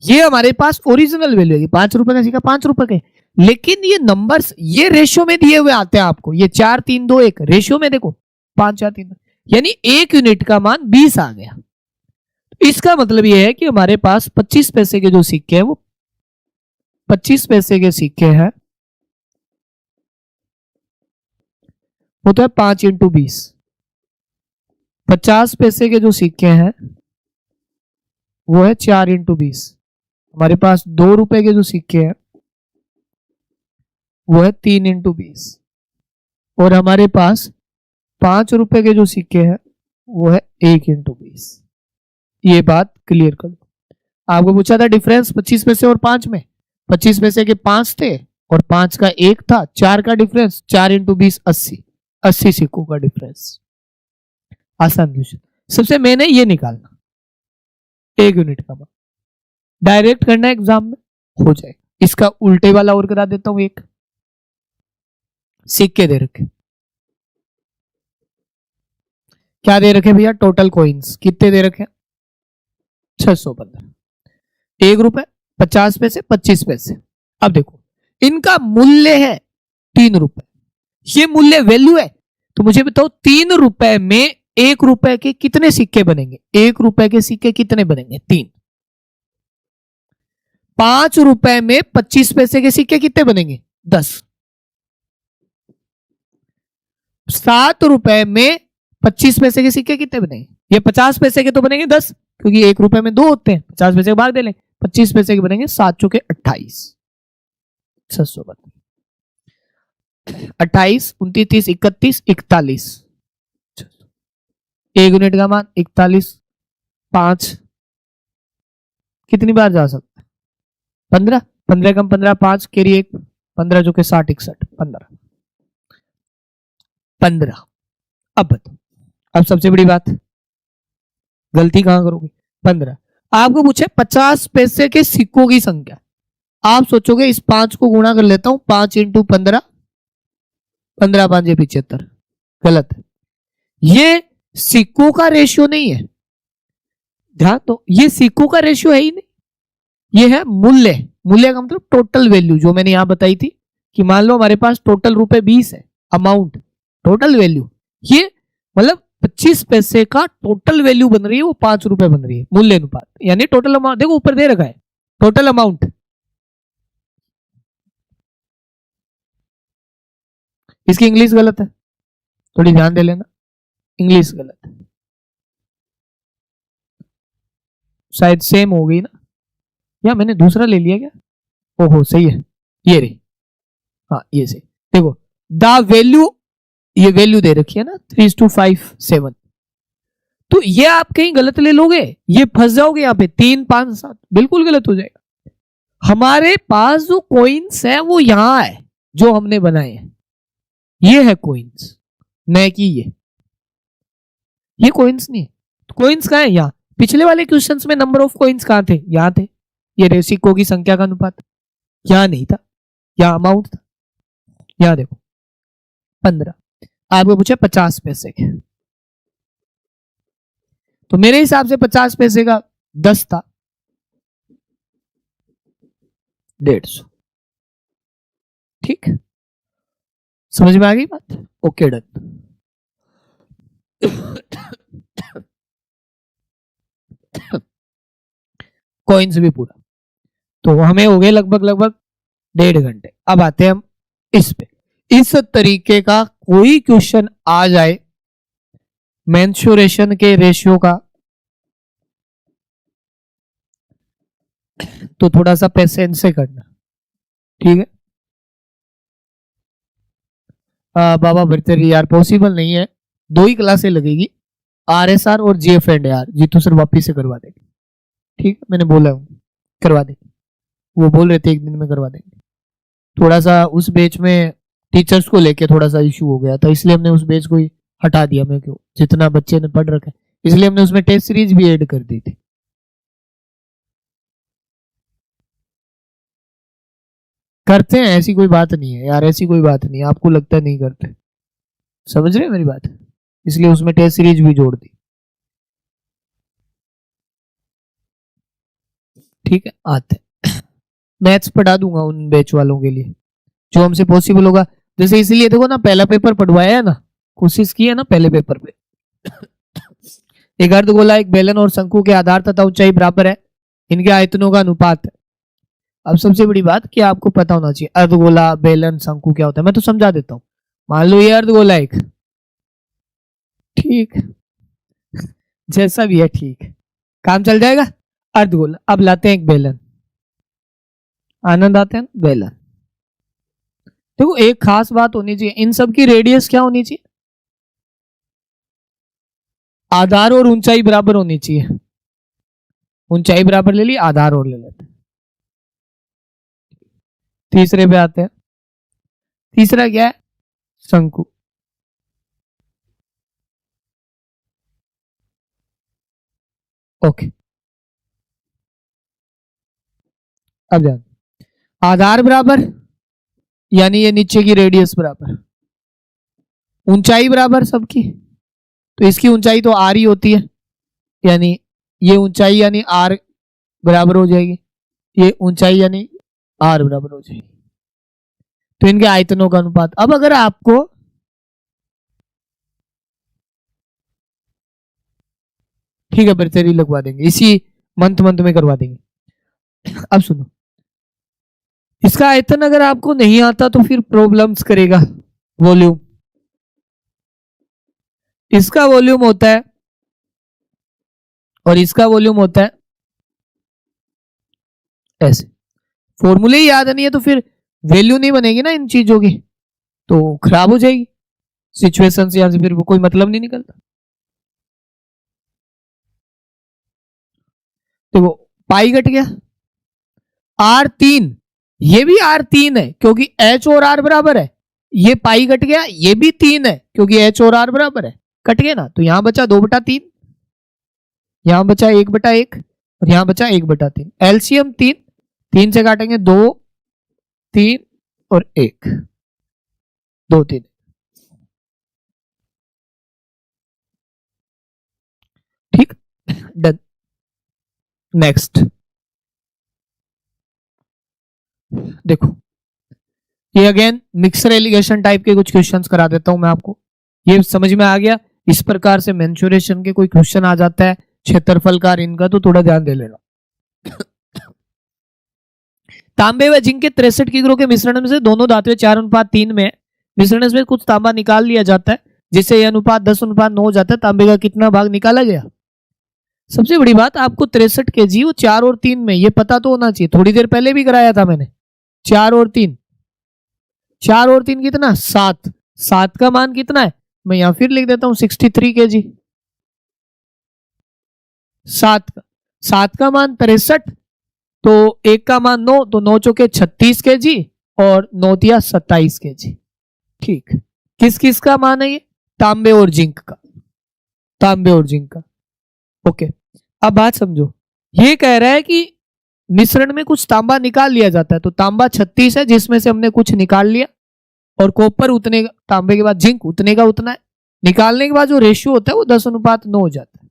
ये हमारे पास ओरिजिनल वैल्यू है, 5 रुपए का सिक्का 5 रुपए के, लेकिन ये नंबर्स ये रेशियो में दिए हुए आते हैं आपको, ये 4 3 2 1 रेशियो में देखो 5 4 3 2, यानी 1 यूनिट का मान 20 आ गया। इसका मतलब ये है कि हमारे पास 25 पैसे के जो सिक्के हैं वो 25 पैसे के सिक्के हैं, वो तो है 5 × 20। 50 पैसे के जो सिक्के हैं वो है 4 × 20। हमारे पास 2 रुपए के जो सिक्के हैं वो है 3 × 20, और हमारे पास 5 रुपए के जो सिक्के हैं वो है 1 × 20। ये बात क्लियर कर लो। आपको पूछा था डिफरेंस 25 पैसे और 5 में, 25 पैसे के 5 थे और 5 का 1 था, 4 का डिफरेंस, 4 × 20 80 सिक्कों का डिफरेंस। आसान क्वेश्चन। सबसे मैंने ये निकालना 1 यूनिट का मान, डायरेक्ट करना एग्जाम में हो जाए। इसका उल्टे वाला और करा देता हूं। एक सिक्के दे रखे, क्या दे रखे भैया? टोटल कॉइन्स कितने दे रखे? 615। 1 रुपए, 50 पैसे, 25 पैसे। अब देखो इनका मूल्य है 3 रुपए, ये मूल्य वैल्यू है। तो मुझे बताओ 3 रुपए में 1 रुपए के कितने सिक्के बनेंगे? 1 रुपए के सिक्के कितने बनेंगे? 3। 5 रुपए में 25 पैसे के सिक्के कितने बनेंगे? 10। 7 रुपए में 25 पैसे के सिक्के कितने बनेंगे? ये 50 पैसे के तो बनेंगे 10, क्योंकि 1 रुपए में 2 होते हैं, 50 पैसे के भाग दे लें, 25 पैसे के बनेंगे 7 चौके 28, 632, 28 29 30 31 41। 1 यूनिट का मान 41, 5 कितनी बार जा सकता है? 15, 15 कम 15 5 केरी 1, 15 चौके 60 61, 15। अब बताओ, अब सबसे बड़ी बात, गलती कहां करोगे? 15। आपको पूछे 50 पैसे के सिक्कों की संख्या, आप सोचोगे इस 5 को गुणा कर लेता हूं, 5 × 15, 15 5 75। गलत है, ये सिक्कों का रेशियो नहीं है। ध्यान दो, ये सिक्कों का रेशियो है ही नहीं, ये है मूल्य। मूल्य का मतलब टोटल वैल्यू, जो मैंने यहां बताई थी कि मान लो हमारे पास टोटल रुपए 20 है, अमाउंट टोटल वैल्यू, ये मतलब 25 पैसे का टोटल वैल्यू बन रही है, वो 5 रुपए बन रही है, मूल्य अनुपात, यानी टोटल अमाउंट। देखो ऊपर दे रखा है टोटल अमाउंट। इसकी इंग्लिश गलत है, थोड़ी ध्यान दे लेना, इंग्लिश गलत है, शायद सेम हो गई ना, या मैंने दूसरा ले लिया क्या? ओहो सही है, ये रे, हाँ ये सही। देखो द वैल्यू, ये वैल्यू दे रखी है ना 3:5 7, तो ये आप कहीं गलत ले लोगे, ये फंस जाओगे यहाँ पे 3 5 7, बिल्कुल गलत हो जाएगा। हमारे पास जो कॉइन्स है वो यहां है, जो हमने बनाए हैं, ये है कॉइन्स, न कि ये कॉइन्स नहीं है। तो कॉइन्स कहां है? यहाँ। पिछले वाले क्वेश्चंस में नंबर ऑफ कॉइन्स कहां थे? यहाँ थे, ये सिक्कों की संख्या का अनुपात, यहां नहीं था, यहां अमाउंट था। यहां देखो 15, आपको पूछा 50 पैसे के, तो मेरे हिसाब से 50 पैसे का 10 था, 150। ठीक, समझ में आ गई बात? Okay done. कॉइन्स भी पूरा, तो हमें हो गए लगभग 1.5 घंटे। अब आते हैं हम इस पे, इस तरीके का कोई क्वेश्चन आ जाए मेंस्ट्रुएशन के रेशियो का, तो थोड़ा सा पेशेंस से करना, ठीक है। बाबा भरतरी यार पॉसिबल नहीं है, 2 ही क्लासें लगेगी, RSR और GF एंड यार जीतू सर वापिस से करवा देंगे, ठीक है, मैंने बोला हूँ करवा देंगे, वो बोल रहे थे 1 दिन में करवा देंगे। थोड़ा सा उस बैच में टीचर्स को लेके थोड़ा सा इशू हो गया था, इसलिए हमने उस बैच को ही हटा दिया, मैं क्यों, जितना बच्चे ने पढ़ रखा है, इसलिए हमने उसमें टेस्ट सीरीज भी ऐड कर दी थी। करते हैं, ऐसी कोई बात नहीं है यार, ऐसी कोई बात नहीं है, आपको लगता है नहीं करते, समझ रहे हैं मेरी बात, इसलिए उसमें टेस्ट सीरीज भी जोड़ दी, ठीक है। आते मैथ्स पढ़ा दूंगा उन बैच वालों के लिए जो हमसे पॉसिबल होगा, जैसे इसलिए देखो ना पहला पेपर पढ़वाया है ना, कोशिश की है ना पहले पेपर पे। एक अर्धगोला एक बेलन और शंकु के आधार तथा ऊंचाई बराबर है, इनके आयतनों का अनुपात है। अब सबसे बड़ी बात कि आपको पता होना चाहिए अर्धगोला बेलन शंकु क्या होता है, मैं तो समझा देता हूँ। मान लो ये अर्धगोला एक, ठीक, जैसा भी है ठीक, काम चल जाएगा। अर्धगोला, अब लाते हैं एक बेलन, आनंद आते हैं बेलन। देखो एक खास बात होनी चाहिए, इन सब की रेडियस क्या होनी चाहिए, आधार और ऊंचाई बराबर होनी चाहिए, ऊंचाई बराबर ले ली, आधार और ले लेते हैं। तीसरे पे आते हैं, तीसरा क्या है, शंकु। ओके, अब ध्यान, आधार बराबर यानी ये नीचे की रेडियस बराबर, ऊंचाई बराबर सबकी, तो इसकी ऊंचाई तो आर ही होती है, यानी ये ऊंचाई यानी आर बराबर हो जाएगी, ये ऊंचाई यानी आर बराबर हो जाएगी, तो इनके आयतनों का अनुपात। अब अगर आपको ठीक है बर्तरी लगवा देंगे, इसी मंथ में करवा देंगे। अब सुनो, इसका आयतन अगर आपको नहीं आता तो फिर प्रॉब्लम्स करेगा। वॉल्यूम, इसका वॉल्यूम होता है और इसका वॉल्यूम होता है ऐसे, फॉर्मूले ही याद नहीं है तो फिर वैल्यू नहीं बनेगी ना इन चीजों की, तो खराब हो जाएगी सिचुएशन से, यहां से फिर वो कोई मतलब नहीं निकलता। देखो पाई घट गया, R3, ये भी R3 है क्योंकि H और R बराबर है, ये पाई घट गया, ये भी 3 है क्योंकि H और R बराबर है, कट गया ना, तो यहां बचा 2/3, यहां बचा 1/1 और यहां बचा 1/3, एलसीएम 3, 3 से काटेंगे 2, 3 और 1, 2 3, ठीक, डन। नेक्स्ट देखो, ये अगेन मिक्सर एलिगेशन टाइप के कुछ क्वेश्चंस करा देता हूं मैं आपको, ये समझ में आ गया। इस प्रकार से मेंसुरेशन के कोई क्वेश्चन आ जाता है क्षेत्रफल का इनका, तो थोड़ा ध्यान दे लेना। तांबे व जिंक के 63 किग्रो के मिश्रण में से दोनों धातुएं 4:3 में, मिश्रण में कुछ तांबा निकाल लिया जाता है जिससे यह अनुपात 10:9 हो जाता है, तांबे का कितना भाग निकाला गया। सबसे बड़ी बात, आपको 63 kg वो 4 और 3 में, ये पता तो होना चाहिए, थोड़ी देर पहले भी कराया था मैंने। 4 और 3, 4 और 3 कितना, 7, 7 का मान कितना है, मैं यहां फिर लिख देता हूं 63 kg, 7 का मान 63, तो 1 का मान 9, तो 9 चौके 36 kg और 9 तिया 27 kg, ठीक। किस किस का मान है ये, तांबे और जिंक का, तांबे और जिंक का। ओके, अब बात समझो, ये कह रहा है कि मिश्रण में कुछ तांबा निकाल लिया जाता है, तो तांबा 36 है जिसमें से हमने कुछ निकाल लिया, और कॉपर उतने, तांबे के बाद जिंक उतने का उतना है, निकालने के बाद जो रेशियो होता है वो 10:9 हो जाता है।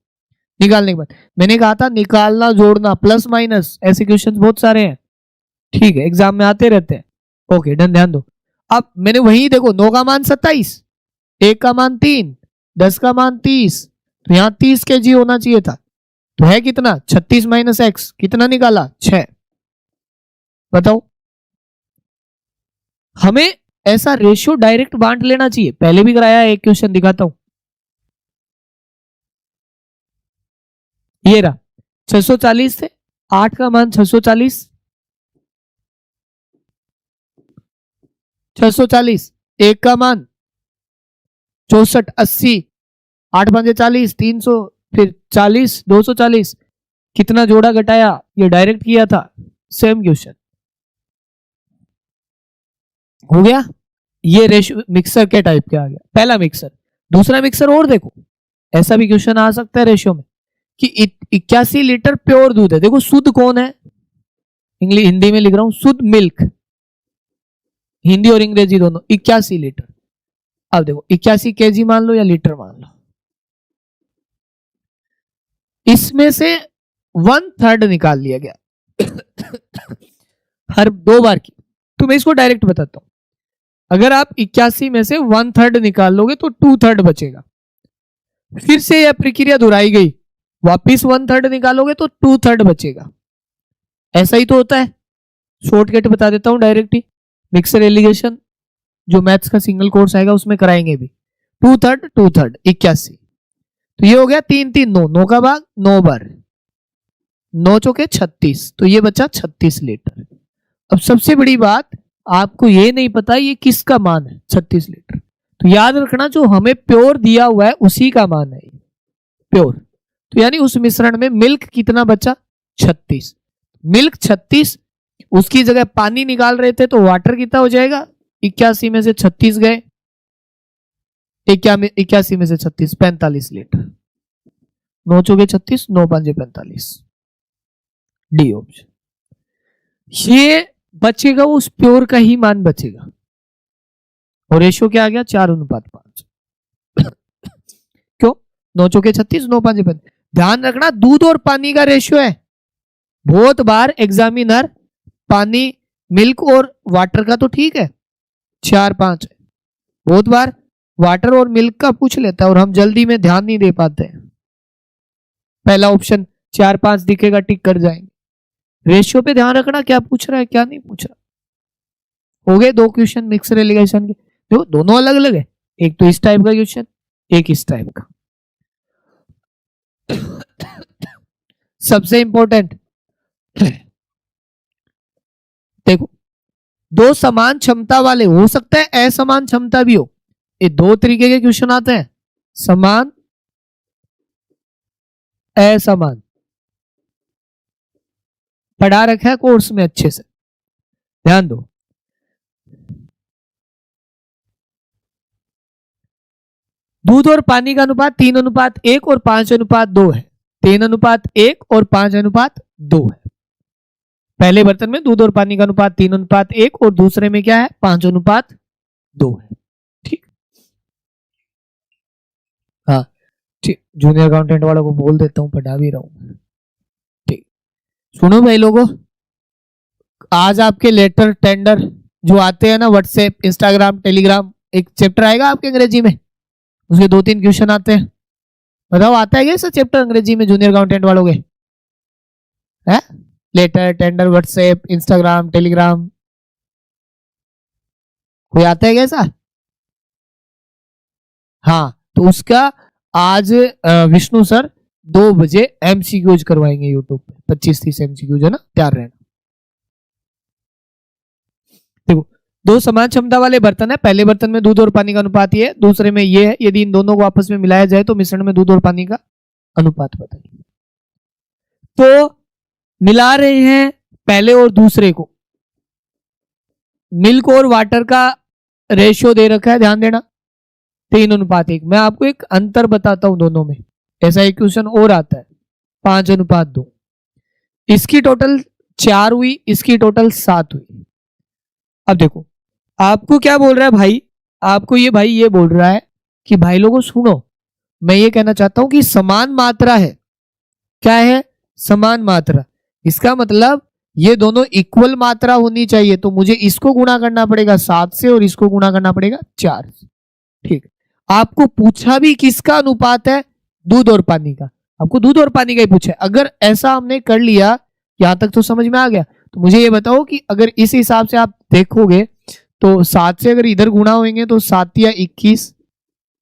निकालने के बाद मैंने कहा था निकालना जोड़ना प्लस माइनस, ऐसे क्वेश्चन बहुत सारे हैं, ठीक है, एग्जाम में आते रहते हैं। ओके डन, ध्यान दो। अब मैंने वही देखो, 9 का मान 27, 1 का मान 3, 10 का मान 30, तो यहाँ 30 kg होना चाहिए था, तो है कितना, 36 - x, कितना निकाला, 6। बताओ, हमें ऐसा रेशियो डायरेक्ट बांट लेना चाहिए। पहले भी कराया है, एक क्वेश्चन दिखाता हूं। ये रहा 640 से 8 का मान 640, 640 1 का मान 64, 80, 8 5 40, 300, फिर 40, 240, कितना जोड़ा घटाया, ये डायरेक्ट किया था। सेम क्वेश्चन हो गया। ये रेशियो मिक्सर के टाइप के आ गया, पहला मिक्सर। दूसरा मिक्सर और देखो, ऐसा भी क्वेश्चन आ सकता है रेशियो में कि 81 लीटर प्योर दूध है। देखो शुद्ध कौन है, इंग्लिश हिंदी में लिख रहा हूं, शुद्ध मिल्क, हिंदी और अंग्रेजी दोनों, 81 लीटर। अब देखो 81 केजी मान लो या लीटर मान लो, इसमें से 1/3 निकाल लिया गया हर 2 बार की। तो मैं इसको डायरेक्ट बताता हूं, अगर आप 81 में से 1/3 निकाल लोगे तो 2/3 बचेगा। फिर से यह प्रक्रिया दोहराई गई, वापिस 1/3 निकालोगे तो 2/3 बचेगा। ऐसा ही तो होता है। शॉर्टकट बता देता हूं डायरेक्ट ही, मिक्सर एलिगेशन जो मैथ्स का सिंगल कोर्स आएगा उसमें कराएंगे भी। 2/3 2/3 81, तो ये हो गया 3 3 9, 9 का भाग 9 बार, 9 चौके 36, तो ये बचा 36 लीटर। अब सबसे बड़ी बात, आपको ये नहीं पता ये किसका मान है 36 लीटर, तो याद रखना जो हमें प्योर दिया हुआ है उसी का मान है प्योर। तो यानी उस मिश्रण में मिल्क कितना बचा, 36, मिल्क 36, उसकी जगह पानी निकाल रहे थे तो वाटर कितना हो जाएगा, 81 में से 36 गए, 81 में से 36 45 लीटर, 9 चौके 36, 9 5 45, डी ऑप्शन। ये बचेगा उस प्योर का ही मान बचेगा, और रेशियो क्या आ गया 4:5 क्यों, 9 चौके 36, 9 5 45। ध्यान रखना दूध और पानी का रेशियो है, बहुत बार एग्जामिनर पानी मिल्क और वाटर का तो ठीक है 4-5 है, बहुत बार वाटर और मिल्क का पूछ लेता है और हम जल्दी में ध्यान नहीं दे पाते हैं। पहला ऑप्शन 4-5 दिखेगा, टिक कर जाएंगे। रेशियो पे ध्यान रखना क्या पूछ रहा है क्या नहीं पूछ रहा। हो गए 2 क्वेश्चन मिक्सर एलिगेशन के, देखो दोनों अलग अलग है, एक तो इस टाइप का क्वेश्चन, एक इस टाइप का। सबसे इंपॉर्टेंट देखो, 2 समान क्षमता वाले, हो सकता है असमान क्षमता भी हो, ये 2 तरीके के क्वेश्चन आते हैं, समान असमान, पढ़ा रखा है कोर्स में अच्छे से, ध्यान दो। दूध और पानी का अनुपात 3:1 और 5:2 है, 3:1 और 5:2 है। पहले बर्तन में दूध और पानी का अनुपात 3:1 और दूसरे में क्या है 5:2 है। ठीक, हाँ ठीक, जूनियर अकाउंटेंट वालों को बोल देता हूं, पढ़ा भी रहा हूं। ठीक, सुनो भाई लोगों, आज आपके लेटर टेंडर जो आते हैं ना, व्हाट्सएप इंस्टाग्राम टेलीग्राम, एक चैप्टर आएगा आपके अंग्रेजी में, उसके 2-3 क्वेश्चन आते हैं। बताओ आता है क्या ऐसा चैप्टर अंग्रेजी में जूनियर अकाउंटेंट वालों के, है? Letter tender WhatsApp Instagram Telegram, कोई आता है कैसा? हाँ, तो उसका आज विष्णु सर 2 बजे एमसीक्यूज करवाएंगे यूट्यूब पे, 25-30 एमसीक्यूज है ना, तैयार रहना। देखो 2 समान क्षमता वाले बर्तन है, पहले बर्तन में दूध और पानी का अनुपात ये है, दूसरे में ये है, यदि इन दोनों को आपस में मिलाया जाए तो मिश्रण में दूध और पानी का अनुपात बताइए। तो मिला रहे हैं पहले और दूसरे को, मिल्क और वाटर का रेशियो दे रखा है, ध्यान देना 3:1। मैं आपको एक अंतर बताता हूं दोनों में, ऐसा एक क्वेश्चन और आता है 5:2, इसकी टोटल 4 हुई, इसकी टोटल 7 हुई। अब देखो आपको क्या बोल रहा है भाई, आपको ये भाई ये बोल रहा है कि भाई लोगों सुनो, मैं ये कहना चाहता हूं कि समान मात्रा है, क्या है समान मात्रा, इसका मतलब ये दोनों इक्वल मात्रा होनी चाहिए, तो मुझे इसको गुणा करना पड़ेगा 7 से और इसको गुणा करना पड़ेगा 4 से। ठीक, आपको पूछा भी किसका अनुपात है, दूध और पानी का, आपको दूध और पानी का ही पूछा है। अगर ऐसा हमने कर लिया, यहां तक तो समझ में आ गया, तो मुझे ये बताओ कि अगर इस हिसाब से आप देखोगे तो 7 से अगर इधर गुणा होंगे तो 7 या 21,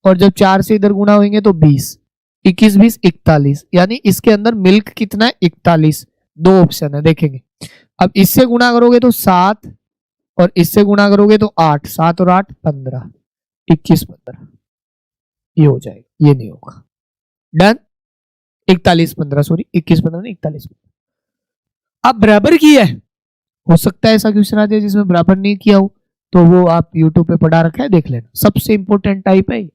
और जब 4 से इधर गुणा होंगे तो 20, 21 20 41, यानी इसके अंदर मिल्क कितना है 41। दो ऑप्शन है, देखेंगे। अब इससे गुणा करोगे तो 7, और इससे गुणा करोगे तो 8, 7 और 8 15, 21 15, ये हो जाएगा, ये नहीं होगा। डन। 41 15, सॉरी 21 15 नहीं 41 15। अब बराबर किया है, हो सकता है ऐसा क्वेश्चन आ जाए जिसमें बराबर नहीं किया हो, तो वो आप यूट्यूब पे पढ़ा रखा है, देख लेना, सबसे इंपॉर्टेंट टाइप है।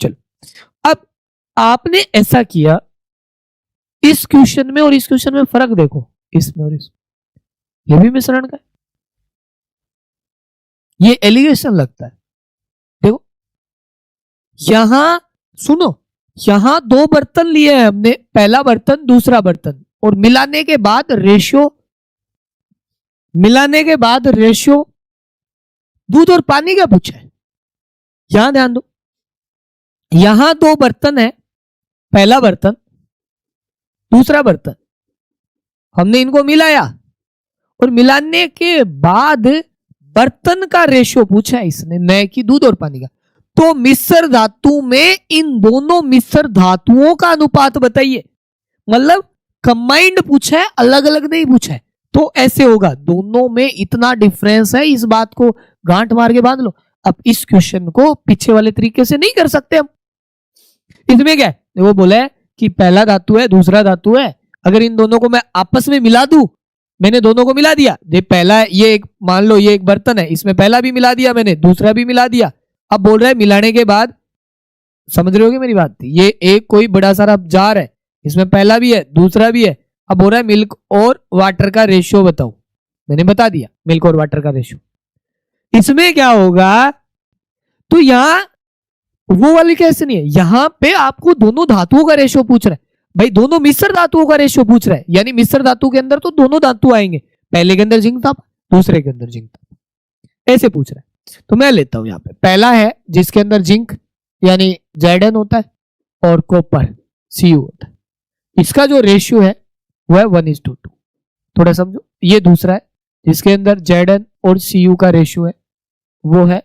चलो अब आपने ऐसा किया, इस क्वेश्चन में और इस क्वेश्चन में फर्क देखो, इसमें और इसमें, ये भी मिश्रण का है, ये एलिगेशन लगता है। देखो यहां सुनो, यहां दो बर्तन लिए हैं हमने, पहला बर्तन दूसरा बर्तन, और मिलाने के बाद रेशियो, मिलाने के बाद रेशियो दूध और पानी का पूछा है। यहां ध्यान दो, यहां दो बर्तन है, पहला बर्तन दूसरा बर्तन, हमने इनको मिलाया, और मिलाने के बाद बर्तन का रेशियो पूछा है इसने, न कि दूध और पानी का। तो मिश्र धातु में इन दोनों मिश्र धातुओं का अनुपात बताइए, मतलब कंबाइंड पूछा है, अलग अलग नहीं पूछा है। तो ऐसे होगा, दोनों में इतना डिफरेंस है, इस बात को गांठ मार के बांध लो। अब इस क्वेश्चन को पीछे वाले तरीके से नहीं कर सकते हम। इसमें क्या है, वो बोला है कि पहला धातु है दूसरा धातु है, अगर इन दोनों को मैं आपस में मिला दूं, मैंने दोनों को मिला दिया, ये पहला है, ये एक मान लो ये एक बर्तन है, इसमें पहला भी मिला दिया मैंने, दूसरा भी मिला दिया। अब बोल रहा है मिलाने के बाद, समझ रहे होगे मेरी बात, ये एक कोई बड़ा सारा जार है, इसमें पहला भी है दूसरा भी है। अब बोल रहा है मिल्क और वाटर का रेशियो बताओ, मैंने बता दिया मिल्क और वाटर का रेशियो। इसमें क्या होगा, तो यहां वो वाली कैसे नहीं है, यहां पे आपको दोनों धातुओं का रेशियो पूछ रहा है भाई, दोनों मिश्र धातुओं का रेशियो पूछ रहा है, यानी मिश्र धातु के अंदर तो दोनों धातु आएंगे, पहले के अंदर जिंक था दूसरे के अंदर जिंक था, ऐसे पूछ रहा है। तो मैं लेता हूं यहां पे पहला है जिसके अंदर जिंक यानी Zn होता है और कॉपर Cu होता है, इसका जो रेशियो है वो है 1:2। थोड़ा समझो, ये दूसरा है जिसके अंदर Zn और Cu का रेशियो है वो है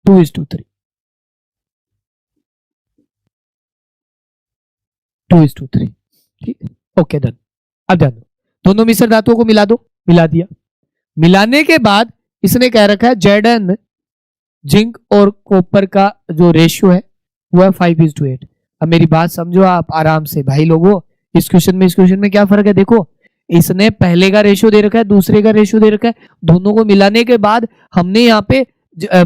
2:3, 2:3, ठीक है, ओके डन। अब ध्यान दो, दोनों मिश्र धातुओं को मिला दो, मिला दिया, मिलाने के बाद इसने कह रखा है Zn जिंक और कॉपर का जो रेशियो है वो है 5:8। अब मेरी बात समझो आप आराम से भाई लोगों, इस क्वेश्चन में इस क्वेश्चन में क्या फर्क है, देखो इसने पहले का रेशियो दे रखा है दूसरे का रेशियो दे रखा है, दोनों को मिलाने के बाद हमने यहाँ पे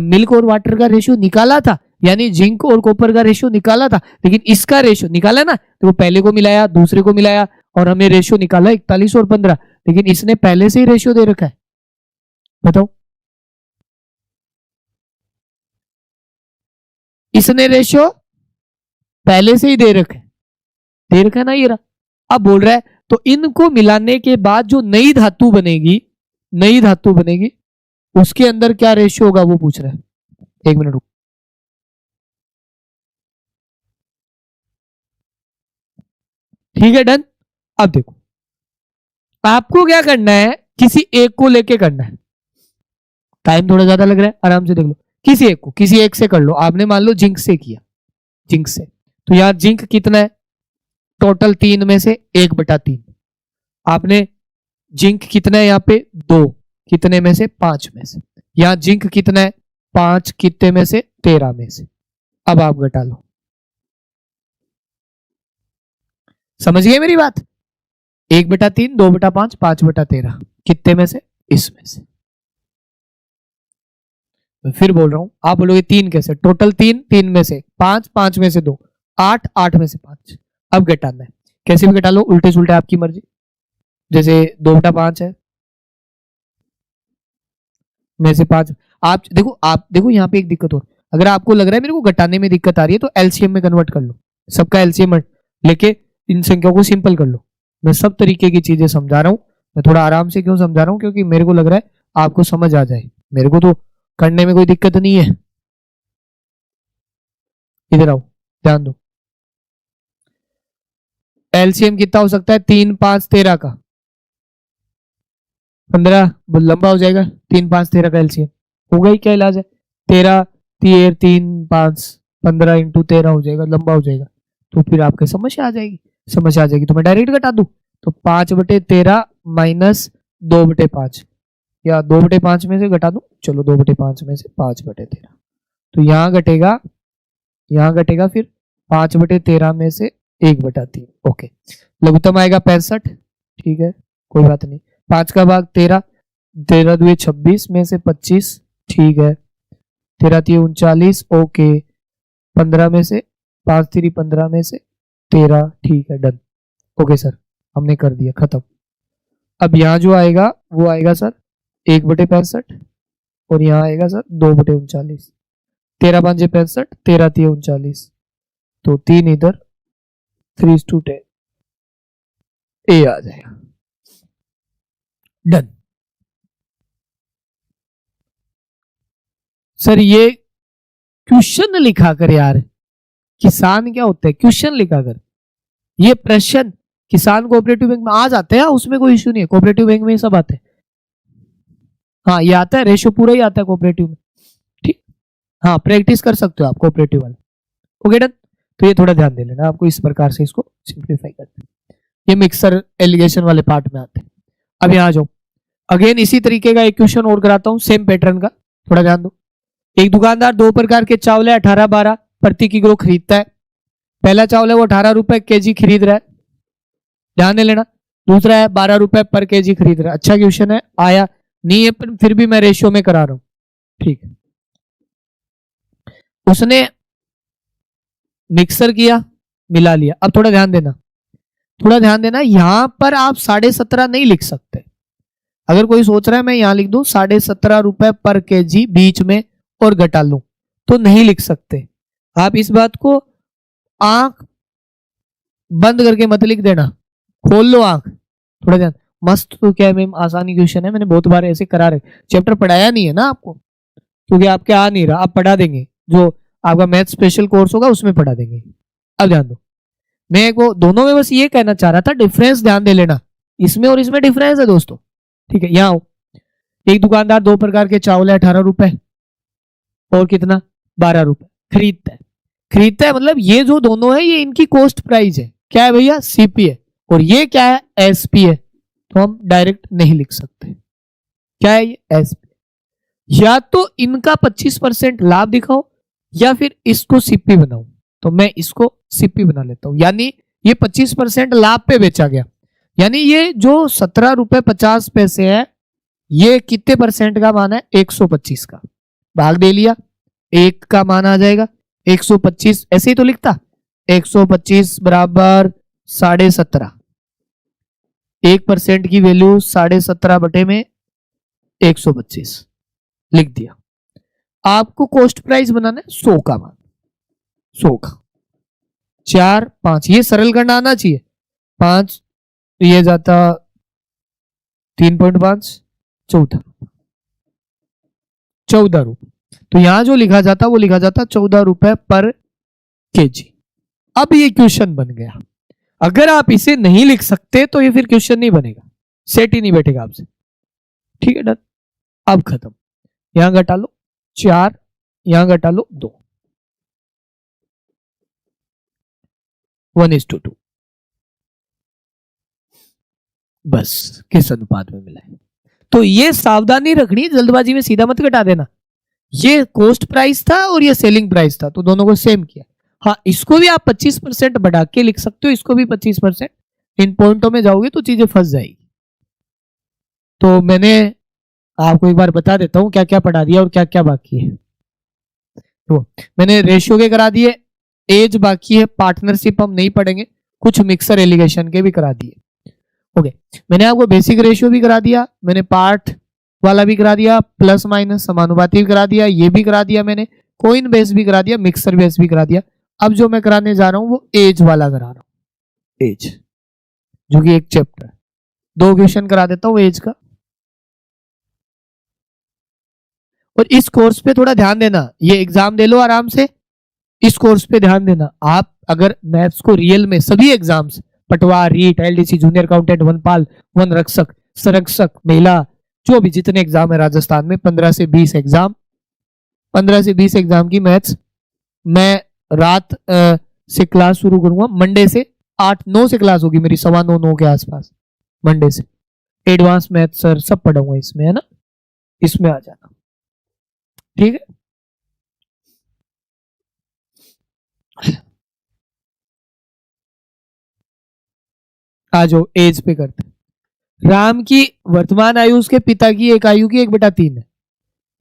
मिल्क और वाटर का रेशियो निकाला था, यानी जिंक और कॉपर का रेशियो निकाला था, लेकिन इसका रेशियो निकाला ना, तो वो पहले को मिलाया दूसरे को मिलाया और हमने रेशियो निकाला 41 और 15, लेकिन इसने पहले से ही रेशियो दे रखा है, बताओ इसने रेशियो पहले से ही दे रखा है, दे रखा है ना ये रहा। अब बोल रहा है तो इनको मिलाने के बाद जो नई धातु बनेगी, नई धातु बनेगी उसके अंदर क्या रेशियो होगा वो पूछ रहा है। एक मिनट रुक, ठीक है डन। अब देखो आपको क्या करना है, किसी एक को लेके करना है, टाइम थोड़ा ज्यादा लग रहा है, आराम से देख लो, किसी एक को, किसी एक से कर लो। आपने मान लो जिंक से किया, जिंक से, तो यहां जिंक कितना है, टोटल 3 में से 1/3, आपने जिंक कितना है यहाँ पे 2, कितने में से 5 में से, यहां जिंक कितना है 5, कितने में से 13 में से। अब आप घटा लो, समझ गए मेरी बात, 1/3, 2/5, 5/13, कितने में से, इसमें से। मैं फिर बोल रहा हूं, आप बोलोगे 3 कैसे, टोटल 3, 3 में से 5, 5 में से 2, 8, 8 में से 5। अब घटाना है, कैसे भी घटा लो, उल्टे सुल्टे आपकी मर्जी, जैसे 2/5 है में से 5, आप देखो यहाँ पे एक दिक्कत और, अगर आपको लग रहा है मेरे को घटाने में दिक्कत आ रही है तो एलसीएम में कन्वर्ट कर लो, सबका एलसीएम लेके इन संख्याओं को सिंपल कर लो। मैं सब तरीके की चीजें समझा रहा हूँ, मैं थोड़ा आराम से क्यों समझा रहा हूँ, क्योंकि मेरे को लग रहा है आपको समझ आ जाए, मेरे को तो करने में कोई दिक्कत नहीं है। इधर आओ, ध्यान दो, एलसीएम कितना हो सकता है, 3, 5, 13 का 15, लंबा हो जाएगा, 3, 5, 13 का एलसीएम होगा ही, क्या इलाज है? 13 3 3 5 15 इंटू 13 हो जाएगा, लंबा हो जाएगा। तो फिर आपके समझ आ जाएगी, समझ आ जाएगी तो मैं डायरेक्ट घटा दूं। तो 5/13 माइनस 2/5, या 2/5 में से घटा दूं, चलो 2/5 में से 5/13, तो यहाँ घटेगा, यहाँ घटेगा फिर 5/13 में से 1/3। ओके, लघुत्तम आएगा 65, ठीक है कोई बात नहीं। 5 का भाग 13, 13 दूनी 26 में से 25, ठीक है। 13 3 39, ओके। 15 में से 5 3 15 में से 13, ठीक है डन। ओके सर, हमने कर दिया, खत्म। अब यहाँ जो आएगा वो आएगा सर 1/65, और यहाँ आएगा सर 2/39। 13 5 65, 13 3 39, तो 3 इधर, 3:10, ए आ जाएगा, डन। सर ये क्वेश्चन लिखा कर यार, किसान क्या होता है, क्वेश्चन लिखा कर। ये प्रश्न किसान कोऑपरेटिव बैंक में आ जाते हैं, उसमें कोई इश्यू नहीं है, कोऑपरेटिव बैंक में सब आते हैं। हाँ ये आता है, रेशियो पूरा ही आता है कोऑपरेटिव में, ठीक। हाँ प्रैक्टिस कर सकते हो आप कोऑपरेटिव वाला। Okay done. तो ये थोड़ा ध्यान दे लेना, आपको इस प्रकार से इसको सिंप्लीफाई करते हैं। ये मिक्सर एलिगेशन वाले पार्ट में आते हैं। अब यहाँ जाओ, अगेन इसी तरीके का एक क्वेश्चन और कराता हूँ, सेम पैटर्न का, थोड़ा ध्यान दो। एक दुकानदार 2 प्रकार के चावल 18-12 प्रति किलो खरीदता है। पहला चावल है वो 18 रुपए केजी खरीद रहा है, ध्यान दे लेना। दूसरा है 12 रुपए पर केजी खरीद रहा है। अच्छा क्वेश्चन है, आया नहीं है पर फिर भी मैं रेशियो में करा रहा हूं, ठीक। उसने मिक्सर किया, मिला लिया। अब थोड़ा ध्यान देना, थोड़ा ध्यान देना, यहां पर आप 17.5 नहीं लिख सकते। अगर कोई सोच रहा है मैं यहां लिख दूं 17.5 रुपए पर केजी बीच में और घटा लूं, तो नहीं लिख सकते। आप इस बात को आंख बंद करके मत लिख देना, खोल लो आंख, थोड़ा ध्यान। मस्त तो क्या है मैम, आसानी क्वेश्चन है, मैंने बहुत बार ऐसे करा रहे। चैप्टर पढ़ाया नहीं है ना आपको, क्योंकि आपके आ नहीं रहा, आप पढ़ा देंगे, जो आपका मैथ स्पेशल कोर्स होगा उसमें पढ़ा देंगे। अब ध्यान दो, मैं को दोनों में बस ये कहना चाह रहा था, डिफरेंस ध्यान दे लेना, इसमें और इसमें डिफरेंस है दोस्तों, ठीक है। यहाँ एक दुकानदार 2 प्रकार के चावल है 18 रुपए और कितना 12 रुपए खरीदता है। खरीदता है मतलब ये जो दोनों है ये इनकी कॉस्ट प्राइस है, क्या है भैया, सीपी है, और ये क्या है, एसपी है। तो हम डायरेक्ट नहीं लिख सकते, क्या है ये, एसपी। या तो इनका 25% लाभ दिखाओ या फिर इसको सीपी बनाओ, तो मैं इसको सीपी बना लेता हूं। यानी ये 25% लाभ पे बेचा गया, यानी ये जो 17 रुपए 50 पैसे है, ये कितने परसेंट का मान है, 125 का। भाग दे लिया, एक का मान आ जाएगा 125, ऐसे ही तो लिखता, 125 बराबर 17.5, 1% की वैल्यू 17.5 बटे में 125 लिख दिया। आपको कॉस्ट प्राइस बनाना है 100 का मान, 100 का। 4 5 ये सरल करना आना चाहिए, 5 ये जाता 3.5, 14 रुपए। तो यहां जो लिखा जाता वो लिखा जाता 14 रुपए पर केजी। अब ये क्वेश्चन बन गया। अगर आप इसे नहीं लिख सकते तो ये फिर क्वेश्चन नहीं बनेगा, सेट ही नहीं बैठेगा आपसे, ठीक है डन। अब खत्म, यहां घटा लो 4, यहां घटा लो 2, 1:2, बस किस अनुपात में मिला है। तो ये सावधानी रखनी, जल्दबाजी में सीधा मत घटा देना। ये कॉस्ट प्राइस था और ये सेलिंग प्राइस था, तो दोनों को सेम किया। हाँ इसको भी आप 25% बढ़ा के लिख सकते हो, इसको भी 25%। इन पॉइंटों में जाओगे तो चीजें फंस जाएगी। तो मैंने आपको एक बार बता देता हूं क्या क्या पढ़ा दिया और क्या क्या बाकी है। तो मैंने रेशियो के करा दिए, एज बाकी है, पार्टनरशिप हम नहीं पढ़ेंगे, कुछ मिक्सर एलिगेशन के भी करा दिए। ओके, मैंने आपको बेसिक रेशियो भी करा दिया, मैंने पार्ट वाला भी करा दिया, प्लस माइनस समानुपाती भी करा दिया, ये भी करा दिया मैंने, कोइन बेस भी करा दिया, मिक्सर बेस भी करा दिया। अब जो मैं कराने जा रहा हूं वो एज वाला करा रहा हूं, एज जो कि एक चैप्टर, 2 क्वेश्चन करा देता हूं एज का। और इस कोर्स पे थोड़ा ध्यान देना, ये एग्जाम दे लो आराम से, इस कोर्स पे ध्यान देना। आप अगर मैथ्स को रियल में सभी एग्जाम्स, पटवार, रीट, एलडीसी, जूनियर अकाउंटेंट, वनपाल, वन रक्षक, संरक्षक, महिला, जो भी जितने एग्जाम है राजस्थान में 15 से 20 एग्जाम 15 से 20 एग्जाम की मैथ्स मैं रात से क्लास शुरू करूंगा। मंडे से 8-9 से क्लास होगी मेरी, 9:15 के आसपास मंडे से। एडवांस मैथ सर सब पढ़ाऊंगा इसमें, है ना, इसमें आ जाना, ठीक है। आ जाओ एज पे करते हैं। राम की वर्तमान आयु उसके पिता की एक आयु की 1/3 है।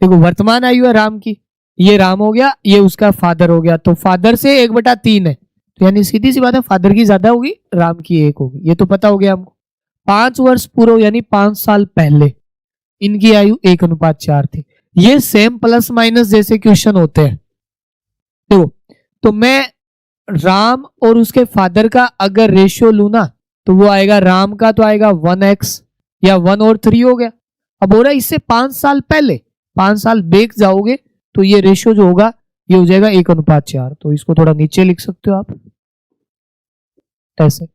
देखो वर्तमान आयु है राम की, ये राम हो गया, ये उसका फादर हो गया, तो फादर से 1/3 है, तो यानी सीधी सी बात है फादर की ज्यादा होगी, राम की 1 होगी, ये तो पता हो गया हमको। 5 वर्ष पूर्व यानी 5 साल पहले इनकी आयु 1:4 थी। ये सेम प्लस माइनस जैसे क्वेश्चन होते हैं। देखो तो मैं राम और उसके फादर का अगर रेशियो लू ना, तो वो आएगा, राम का तो आएगा 1x या 1 और 3 हो गया। अब हो रहा है इससे 5 साल पहले, 5 साल बैक जाओगे तो ये रेशियो जो होगा ये हो जाएगा 1:4। तो इसको थोड़ा नीचे लिख सकते हो आप ऐसे,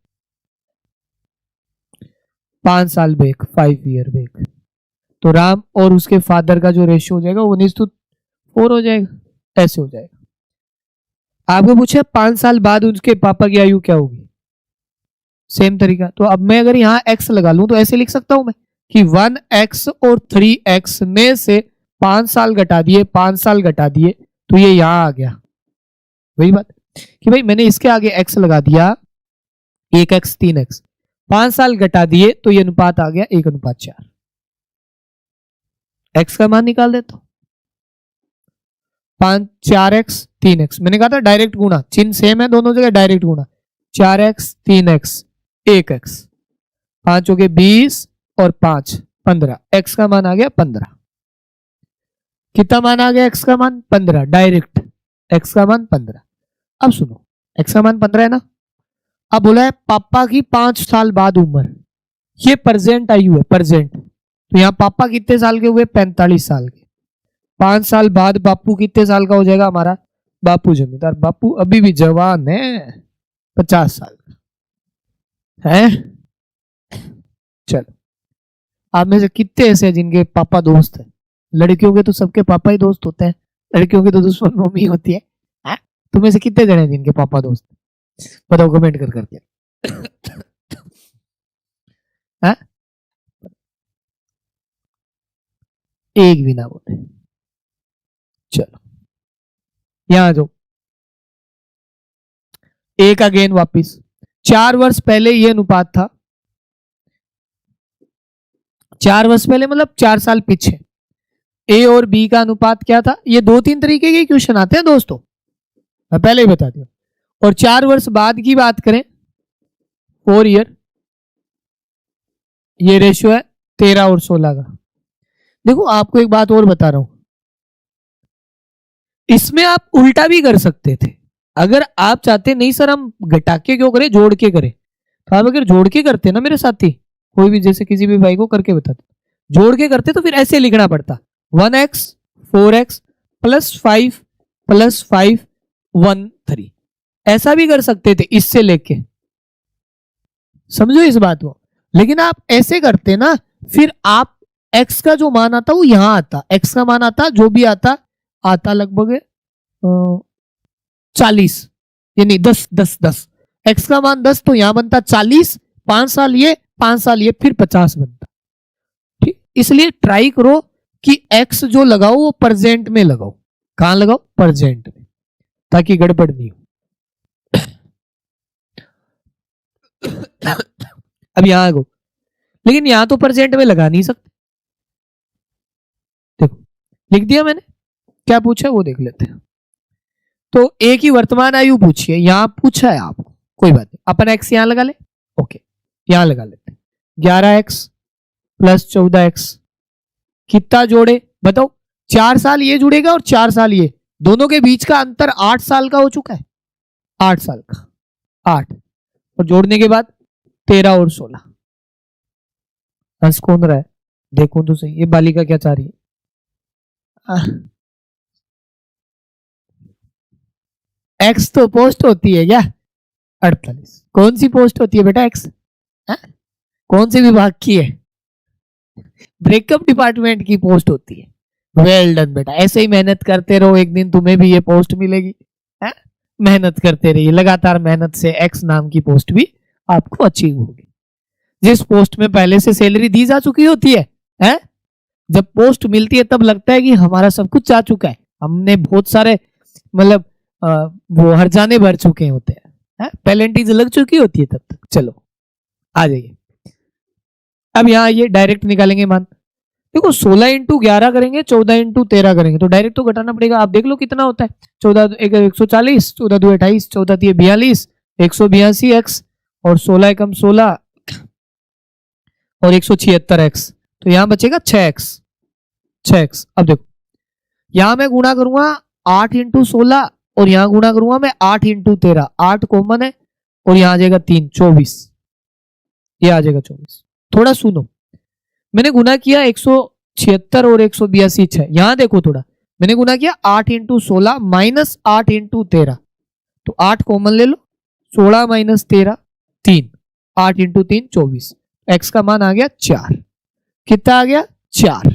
5 साल बैक, 5 ईयर बैक, तो राम और उसके फादर का जो रेशियो हो जाएगा वो 1:4 हो जाएगा, ऐसे हो जाएगा। आपको पूछा 5 साल बाद उसके पापा की आयु क्या होगी, सेम तरीका। तो अब मैं अगर यहाँ x लगा लूं तो ऐसे लिख सकता हूं मैं कि 1x और 3x में से 5 साल घटा दिए, 5 साल घटा दिए, तो ये यहां आ गया। वही बात कि भाई मैंने इसके आगे x लगा दिया, 1x 3x, 5 साल घटा दिए तो ये अनुपात आ गया 1:4। x का मान निकाल देता हूं, 4x 3x, मैंने कहा था डायरेक्ट गुणा, चिन्ह सेम है दोनों जगह, डायरेक्ट गुणा, 4x 3x 1x, 5 हो गए 20 और 5 15, x का मान आ गया 15। कितना मान आ गया x का मान, 15, डायरेक्ट x का मान 15। अब सुनो x का मान 15 है ना, अब बोला है पापा की 5 साल बाद उम्र, ये प्रेजेंट आयु है, प्रेजेंट, तो यहाँ पापा कितने साल के हुए, 45 साल के। 5 साल बाद बापू कितने साल का हो जाएगा हमारा, बापू जमींदार, बापू अभी भी जवान है, 50 साल का है। चलो आप में से कितने ऐसे हैं जिनके पापा दोस्त हैं, लड़कियों के तो सबके पापा ही दोस्त होते हैं, लड़कियों की तो दुश्मन मम्मी होती है, हाँ? तुम्हें से कितने जने हैं जिनके पापा दोस्त, बताओ कमेंट कर करके। हाँ? एक भी ना बोले। चलो यहां जाओ, एक अगेन वापिस, 4 वर्ष पहले ये अनुपात था, 4 वर्ष पहले मतलब 4 साल पीछे ए और बी का अनुपात क्या था। ये 2-3 तरीके के क्वेश्चन आते हैं दोस्तों, मैं पहले ही बता दिया। और 4 वर्ष बाद की बात करें, 4 ईयर, ये रेशियो है 13 और 16 का। देखो आपको एक बात और बता रहा हूं, इसमें आप उल्टा भी कर सकते थे, अगर आप चाहते नहीं सर हम घटा के क्यों करें, जोड़ के करें, तो आप अगर जोड़ के करते ना मेरे साथी, कोई भी जैसे किसी भी भाई को करके बताते, जोड़ के करते तो फिर ऐसे लिखना पड़ता, 1x 4x +5 +5 1 3, ऐसा भी कर सकते थे इससे लेके, समझो इस बात को। लेकिन आप ऐसे करते ना, फिर आप x का जो मान आता वो यहां आता, x का मान आता जो भी आता लगभग 40, यानी 10 x का मान 10, तो यहां बनता 40, 5 साल ये 5 साल ये, फिर 50 बनता। ठीक, इसलिए ट्राई करो कि x जो लगाओ वो प्रेजेंट में लगाओ, कहां लगाओ, प्रेजेंट में, ताकि गड़बड़ नहीं हो। अब यहां गो, लेकिन यहां तो प्रेजेंट में लगा नहीं सकते। देखो लिख दिया मैंने, क्या पूछा वो देख लेते हैं। तो ए की वर्तमान आयु पूछी है, यहां पूछा है आपको, कोई बात नहीं, अपन एक्स यहां लगा ले, ओके यहां लगा लेते हैं, 11x + 14x, कितना जोड़े बताओ, 4 साल ये जुड़ेगा और 4 साल ये, दोनों के बीच का अंतर 8 साल का हो चुका है, 8 साल का, 8 और जोड़ने के बाद 13 और 16। हंस कौन रहा है, देखो तो सही, ये बालिका क्या चाह रही है, एक्स तो पोस्ट होती है क्या, 48, कौन सी पोस्ट होती है बेटा एक्स, कौन से विभाग की है, ब्रेकअप डिपार्टमेंट की पोस्ट होती है, वेल डन बेटा, ऐसे ही मेहनत करते रहो, एक दिन तुम्हें भी ये पोस्ट मिलेगी है? मेहनत करते रहिए, लगातार मेहनत से एक्स नाम की पोस्ट भी आपको अचीव होगी, जिस पोस्ट में पहले से सैलरी दी जा चुकी होती है? जब पोस्ट मिलती है तब लगता है कि हमारा सब कुछ जा चुका है, हमने बहुत सारे मतलब वो हरजाने भर चुके होते हैं, पेनल्टीज लग चुकी होती है तब तक। चलो आ जाइए, अब यहाँ ये डायरेक्ट निकालेंगे मान। देखो 16 इंटू 11 करेंगे, 14 इंटू 13 करेंगे, तो डायरेक्ट तो घटाना पड़ेगा। आप देख लो कितना होता है, 14 एक 140, 14 दो 28, 14 तीन 42, 182 एक्स और 16 एकम 16 और 176 एक्स, तो यहां बचेगा 6 एक्स। 6 एक्स। अब देखो यहां मैं गुणा करूंगा 8 इंटू 16 और यहां गुणा करूंगा मैं 8 इंटू 13, 8 कॉमन है और यहां आ जाएगा 3, 24, ये आ जाएगा 24। थोड़ा सुनो, मैंने गुना किया 176 और 182 6, यहां देखो थोड़ा, मैंने गुना किया 8 इंटू 16 माइनस 8 इंटू 13, तो 8 कॉमन ले लो, 16 माइनस 13 3, 8 इंटू 3 24, एक्स का मान आ गया 4। कितना आ गया 4,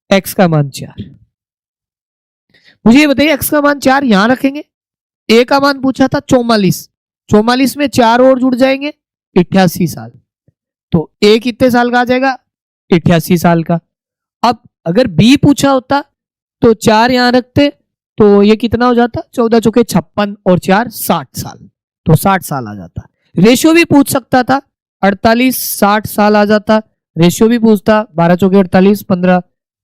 एक्स का मान 4। मुझे ये बताइए एक्स का मान 4 यहां रखेंगे, ए का मान पूछा था 44, 44 में 4 और जुड़ जाएंगे 88 साल, तो ए कितने साल का आ जाएगा 88 साल का। अब अगर बी पूछा होता तो 4 यहां रखते तो ये कितना हो जाता, 14 चौके 56 और 4 60 साल, तो 60 साल आ जाता। रेशियो भी पूछ सकता था, 48 60 साल आ जाता, रेशियो भी पूछता, 12 चौके 48, 15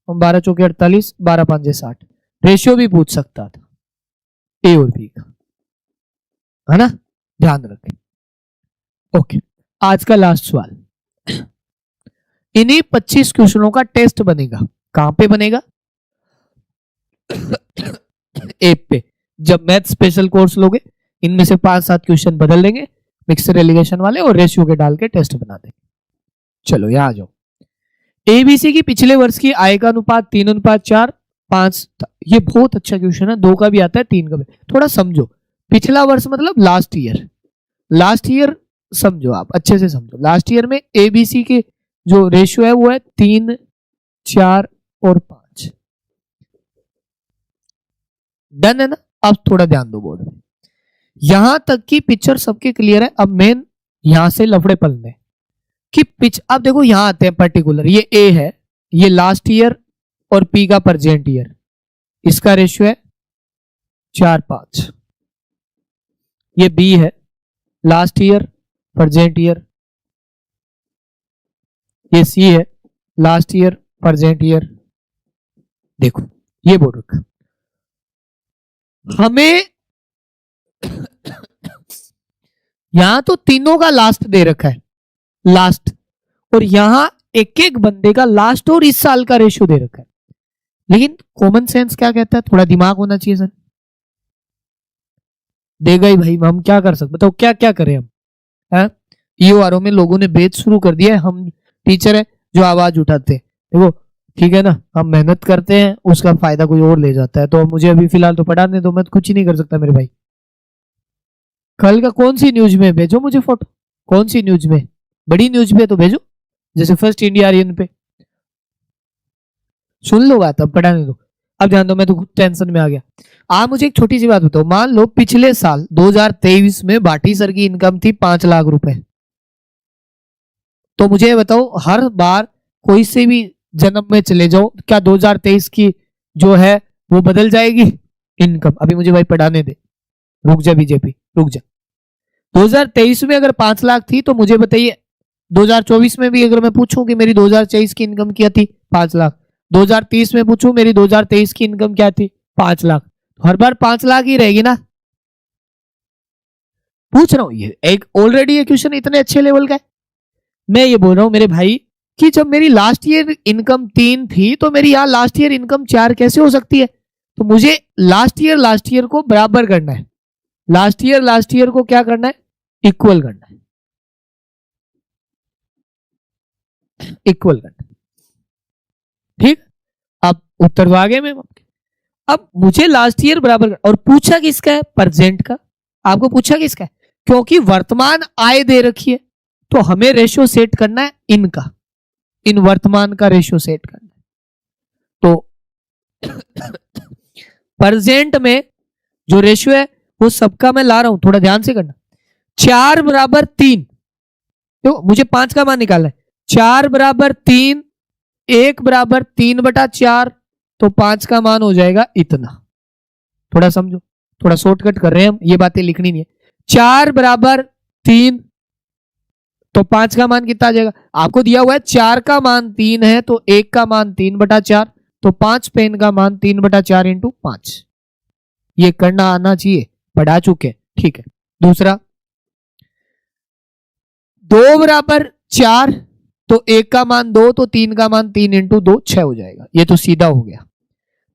12 चौके 48, 12 पंजे 60, रेशियो भी पूछ सकता था ए और बी का, है ना, ध्यान रखें। ओके, आज का लास्ट सवाल, इन्हीं 25 क्वेश्चनों का टेस्ट बनेगा। कहां पे बनेगा? ऐप पे। जब मैथ स्पेशल कोर्स लोगे इनमें से 5-7 क्वेश्चन बदल देंगे, मिक्सर एलिगेशन वाले, और रेशियो के डाल के टेस्ट बना देंगे। चलो यहां आ जाओ। एबीसी की पिछले वर्ष की आय का अनुपात 3:4 5, ये बहुत अच्छा क्वेश्चन है, 2 का भी आता है 3 का भी। थोड़ा समझो, पिछला वर्ष मतलब लास्ट ईयर, लास्ट ईयर समझो, आप अच्छे से समझो। लास्ट ईयर में एबीसी के जो रेशियो है वो है 3 4 और 5। डन है ना? अब थोड़ा ध्यान दो बोर्ड में, यहां तक की पिक्चर सबके क्लियर है। अब मेन यहां से लफड़े पलने कि पिच, अब देखो यहां आते हैं पर्टिकुलर, ये ए है, ये लास्ट ईयर और पी का प्रेजेंट ईयर, इसका रेशियो है 4:5। ये बी है, लास्ट ईयर प्रेजेंट ईयर, ये सी है, लास्ट ईयर प्रेजेंट ईयर। देखो ये बोल रखा, हमें यहां तो तीनों का लास्ट दे रखा है, लास्ट, और यहां एक एक बंदे का लास्ट और इस साल का रेशियो दे रखा है। लेकिन कॉमन सेंस क्या कहता है, थोड़ा दिमाग होना चाहिए सर। देगा ही भाई, हम क्या कर सकते, बताओ क्या क्या करें हम, है? ईओआरओ में लोगों ने बेच शुरू कर दिया है, हम टीचर है जो आवाज उठाते हैं। देखो ठीक है ना, हम मेहनत करते हैं, उसका फायदा कोई और ले जाता है, तो मुझे अभी फिलहाल तो पढ़ाने दो, मैं तो कुछ ही नहीं कर सकता मेरे भाई। कल का कौन सी न्यूज में भेजो मुझे फोटो, कौन सी न्यूज में, बड़ी न्यूज में तो भेजो, जैसे फर्स्ट इंडिया आर्यन पे। सुन लो बात, अब पढ़ाने दो। अब ध्यान दो, मैं तो टेंशन में आ गया। आप मुझे एक छोटी सी बात बताओ, मान लो पिछले साल 2023 में भाटी सर की इनकम थी 5 लाख रुपए, तो मुझे बताओ हर बार कोई से भी जन्म में चले जाओ, क्या 2023 की जो है वो बदल जाएगी इनकम? अभी मुझे भाई पढ़ाने दे, रुक जा बीजेपी, रुक जा। 2023 में अगर 5 लाख थी तो मुझे बताइए 2024 में भी अगर मैं पूछूं कि मेरी 2023 की इनकम क्या थी 5 लाख, 2030 में पूछूं मेरी 2023 की इनकम क्या थी 5 लाख, तो हर बार 5 लाख ही रहेगी ना। पूछ रहा हूं, ये एक ऑलरेडी ये क्वेश्चन इतने अच्छे लेवल का है। मैं ये बोल रहा हूं मेरे भाई कि जब मेरी लास्ट ईयर इनकम 3 थी तो मेरी यहाँ लास्ट ईयर इनकम 4 कैसे हो सकती है? तो मुझे लास्ट ईयर को बराबर करना है, लास्ट ईयर को क्या करना है, इक्वल करना है, इक्वल करना है। ठीक, अब उत्तर तो आ गए मैम आपके। अब मुझे लास्ट ईयर बराबर, और पूछा किसका है, प्रेजेंट का। आपको पूछा किसका है, क्योंकि वर्तमान आय दे रखी है, तो हमें रेशियो सेट करना है इनका, इन वर्तमान का रेशियो सेट करना है। तो प्रेजेंट में जो रेशियो है वो सबका मैं ला रहा हूं, थोड़ा ध्यान से करना। 4 बराबर 3, तो मुझे 5 का मान निकालना है। 4 बराबर 3, 1 बराबर 3/4, तो 5 का मान हो जाएगा इतना। थोड़ा समझो, थोड़ा शॉर्टकट कर रहे हैं हम, ये बातें लिखनी नहीं है। 4 बराबर 3, तो 5 का मान कितना आ जाएगा? आपको दिया हुआ है 4 का मान 3 है, तो 1 का मान 3/4, तो 5 पेन का मान 3/4 इंटू 5। ये करना आना चाहिए, पढ़ा चुके, ठीक है। दूसरा, 2 बराबर 4, तो 1 का मान 2, तो 3 का मान 3 इंटू 2 6 हो जाएगा। ये तो सीधा हो गया।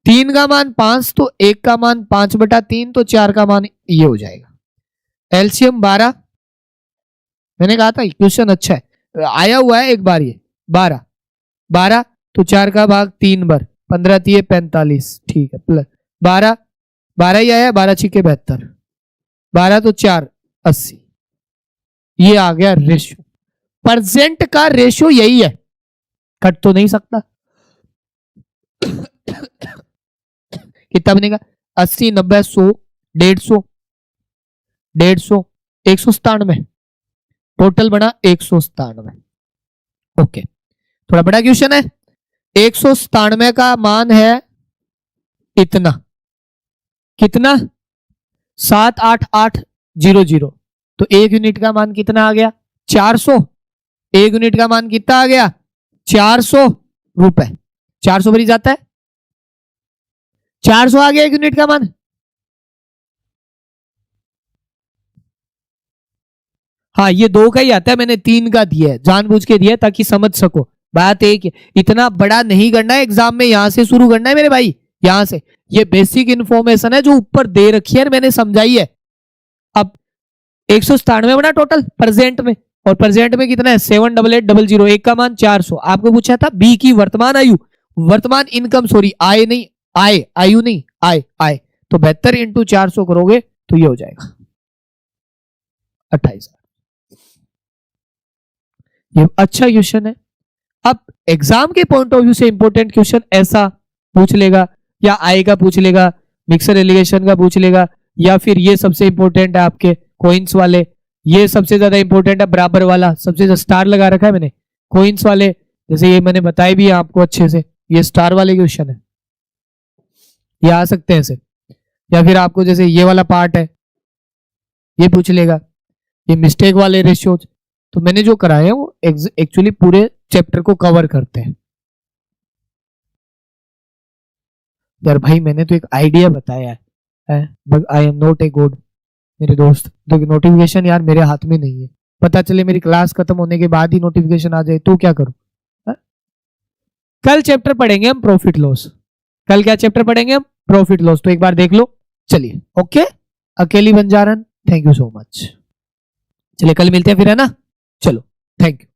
3 का मान 5, तो 1 का मान 5/3, तो 4 का मान ये हो जाएगा। एलसीएम 12, मैंने कहा था क्वेश्चन अच्छा है, आया हुआ है एक बार ये। 12 तो 4 का भाग 3 बार, 15 3 45, ठीक है। प्लस 12 ही आया, 12 6 72, 12 तो 4 80। ये आ गया रेशियो। परसेंट का रेशियो यही है, कट तो नहीं सकता। कितना बनेगा? 80 90 100 150 150 197, टोटल बना 197। ओके, थोड़ा बड़ा क्वेश्चन है। 197 का मान है इतना, कितना? 78800, तो 1 यूनिट का मान कितना आ गया? 400। 1 यूनिट का मान कितना आ गया? 400 रुपए। 400 भरी जाता है, 400 आ गया 1 यूनिट का मान। हाँ, ये 2 का ही आता है, मैंने 3 का दिया है, जानबूझ के दिया है ताकि समझ सको। बात एक है, इतना बड़ा नहीं करना है एग्जाम में, यहां से शुरू करना है मेरे भाई, यहां से। ये बेसिक इंफॉर्मेशन है जो ऊपर दे रखी है, मैंने समझाई है। अब 197 बना टोटल प्रेजेंट में, और प्रेजेंट में कितना है? 78800। 1 का मान 400। आपको पूछा था बी की वर्तमान आयु, वर्तमान इनकम, सॉरी आय नहीं, आय, आयु नहीं, आय, आय। तो 72 इंटू 400 करोगे तो ये हो जाएगा 28। ये अच्छा क्वेश्चन है। अब एग्जाम के पॉइंट ऑफ व्यू से इंपॉर्टेंट क्वेश्चन ऐसा पूछ लेगा, या आय का पूछ लेगा, मिक्सर एलिगेशन का पूछ लेगा, या फिर ये सबसे इंपॉर्टेंट है आपके कोइंस वाले, ये सबसे ज्यादा इंपॉर्टेंट है बराबर वाला, सबसे ज्यादा स्टार लगा रखा है मैंने, कोइंस वाले, जैसे ये मैंने बताए भी है आपको अच्छे से, ये स्टार वाले क्वेश्चन है, ये आ सकते हैं ऐसे। या फिर आपको जैसे ये वाला पार्ट है, ये पूछ लेगा, ये मिस्टेक वाले रेशियोज। तो मैंने जो कराया है वो एक्चुअली पूरे चैप्टर को कवर करते हैं। यार भाई मैंने तो एक आइडिया बताया है, but I am not a god मेरे दोस्त। तो नोटिफिकेशन यार मेरे हाथ में नहीं है, पता चले मेरी क्लास खत्म होने के बाद ही नोटिफिकेशन आ जाए तो क्या करूं? कल चैप्टर पढ़ेंगे हम प्रॉफिट लॉस। कल क्या चैप्टर पढ़ेंगे हम? Profit loss. तो एक बार देख लो। चलिए, ओके, अकेली बंजारन, थैंक यू सो मच। चलिए कल मिलते हैं फिर, है ना? चलो, थैंक यू।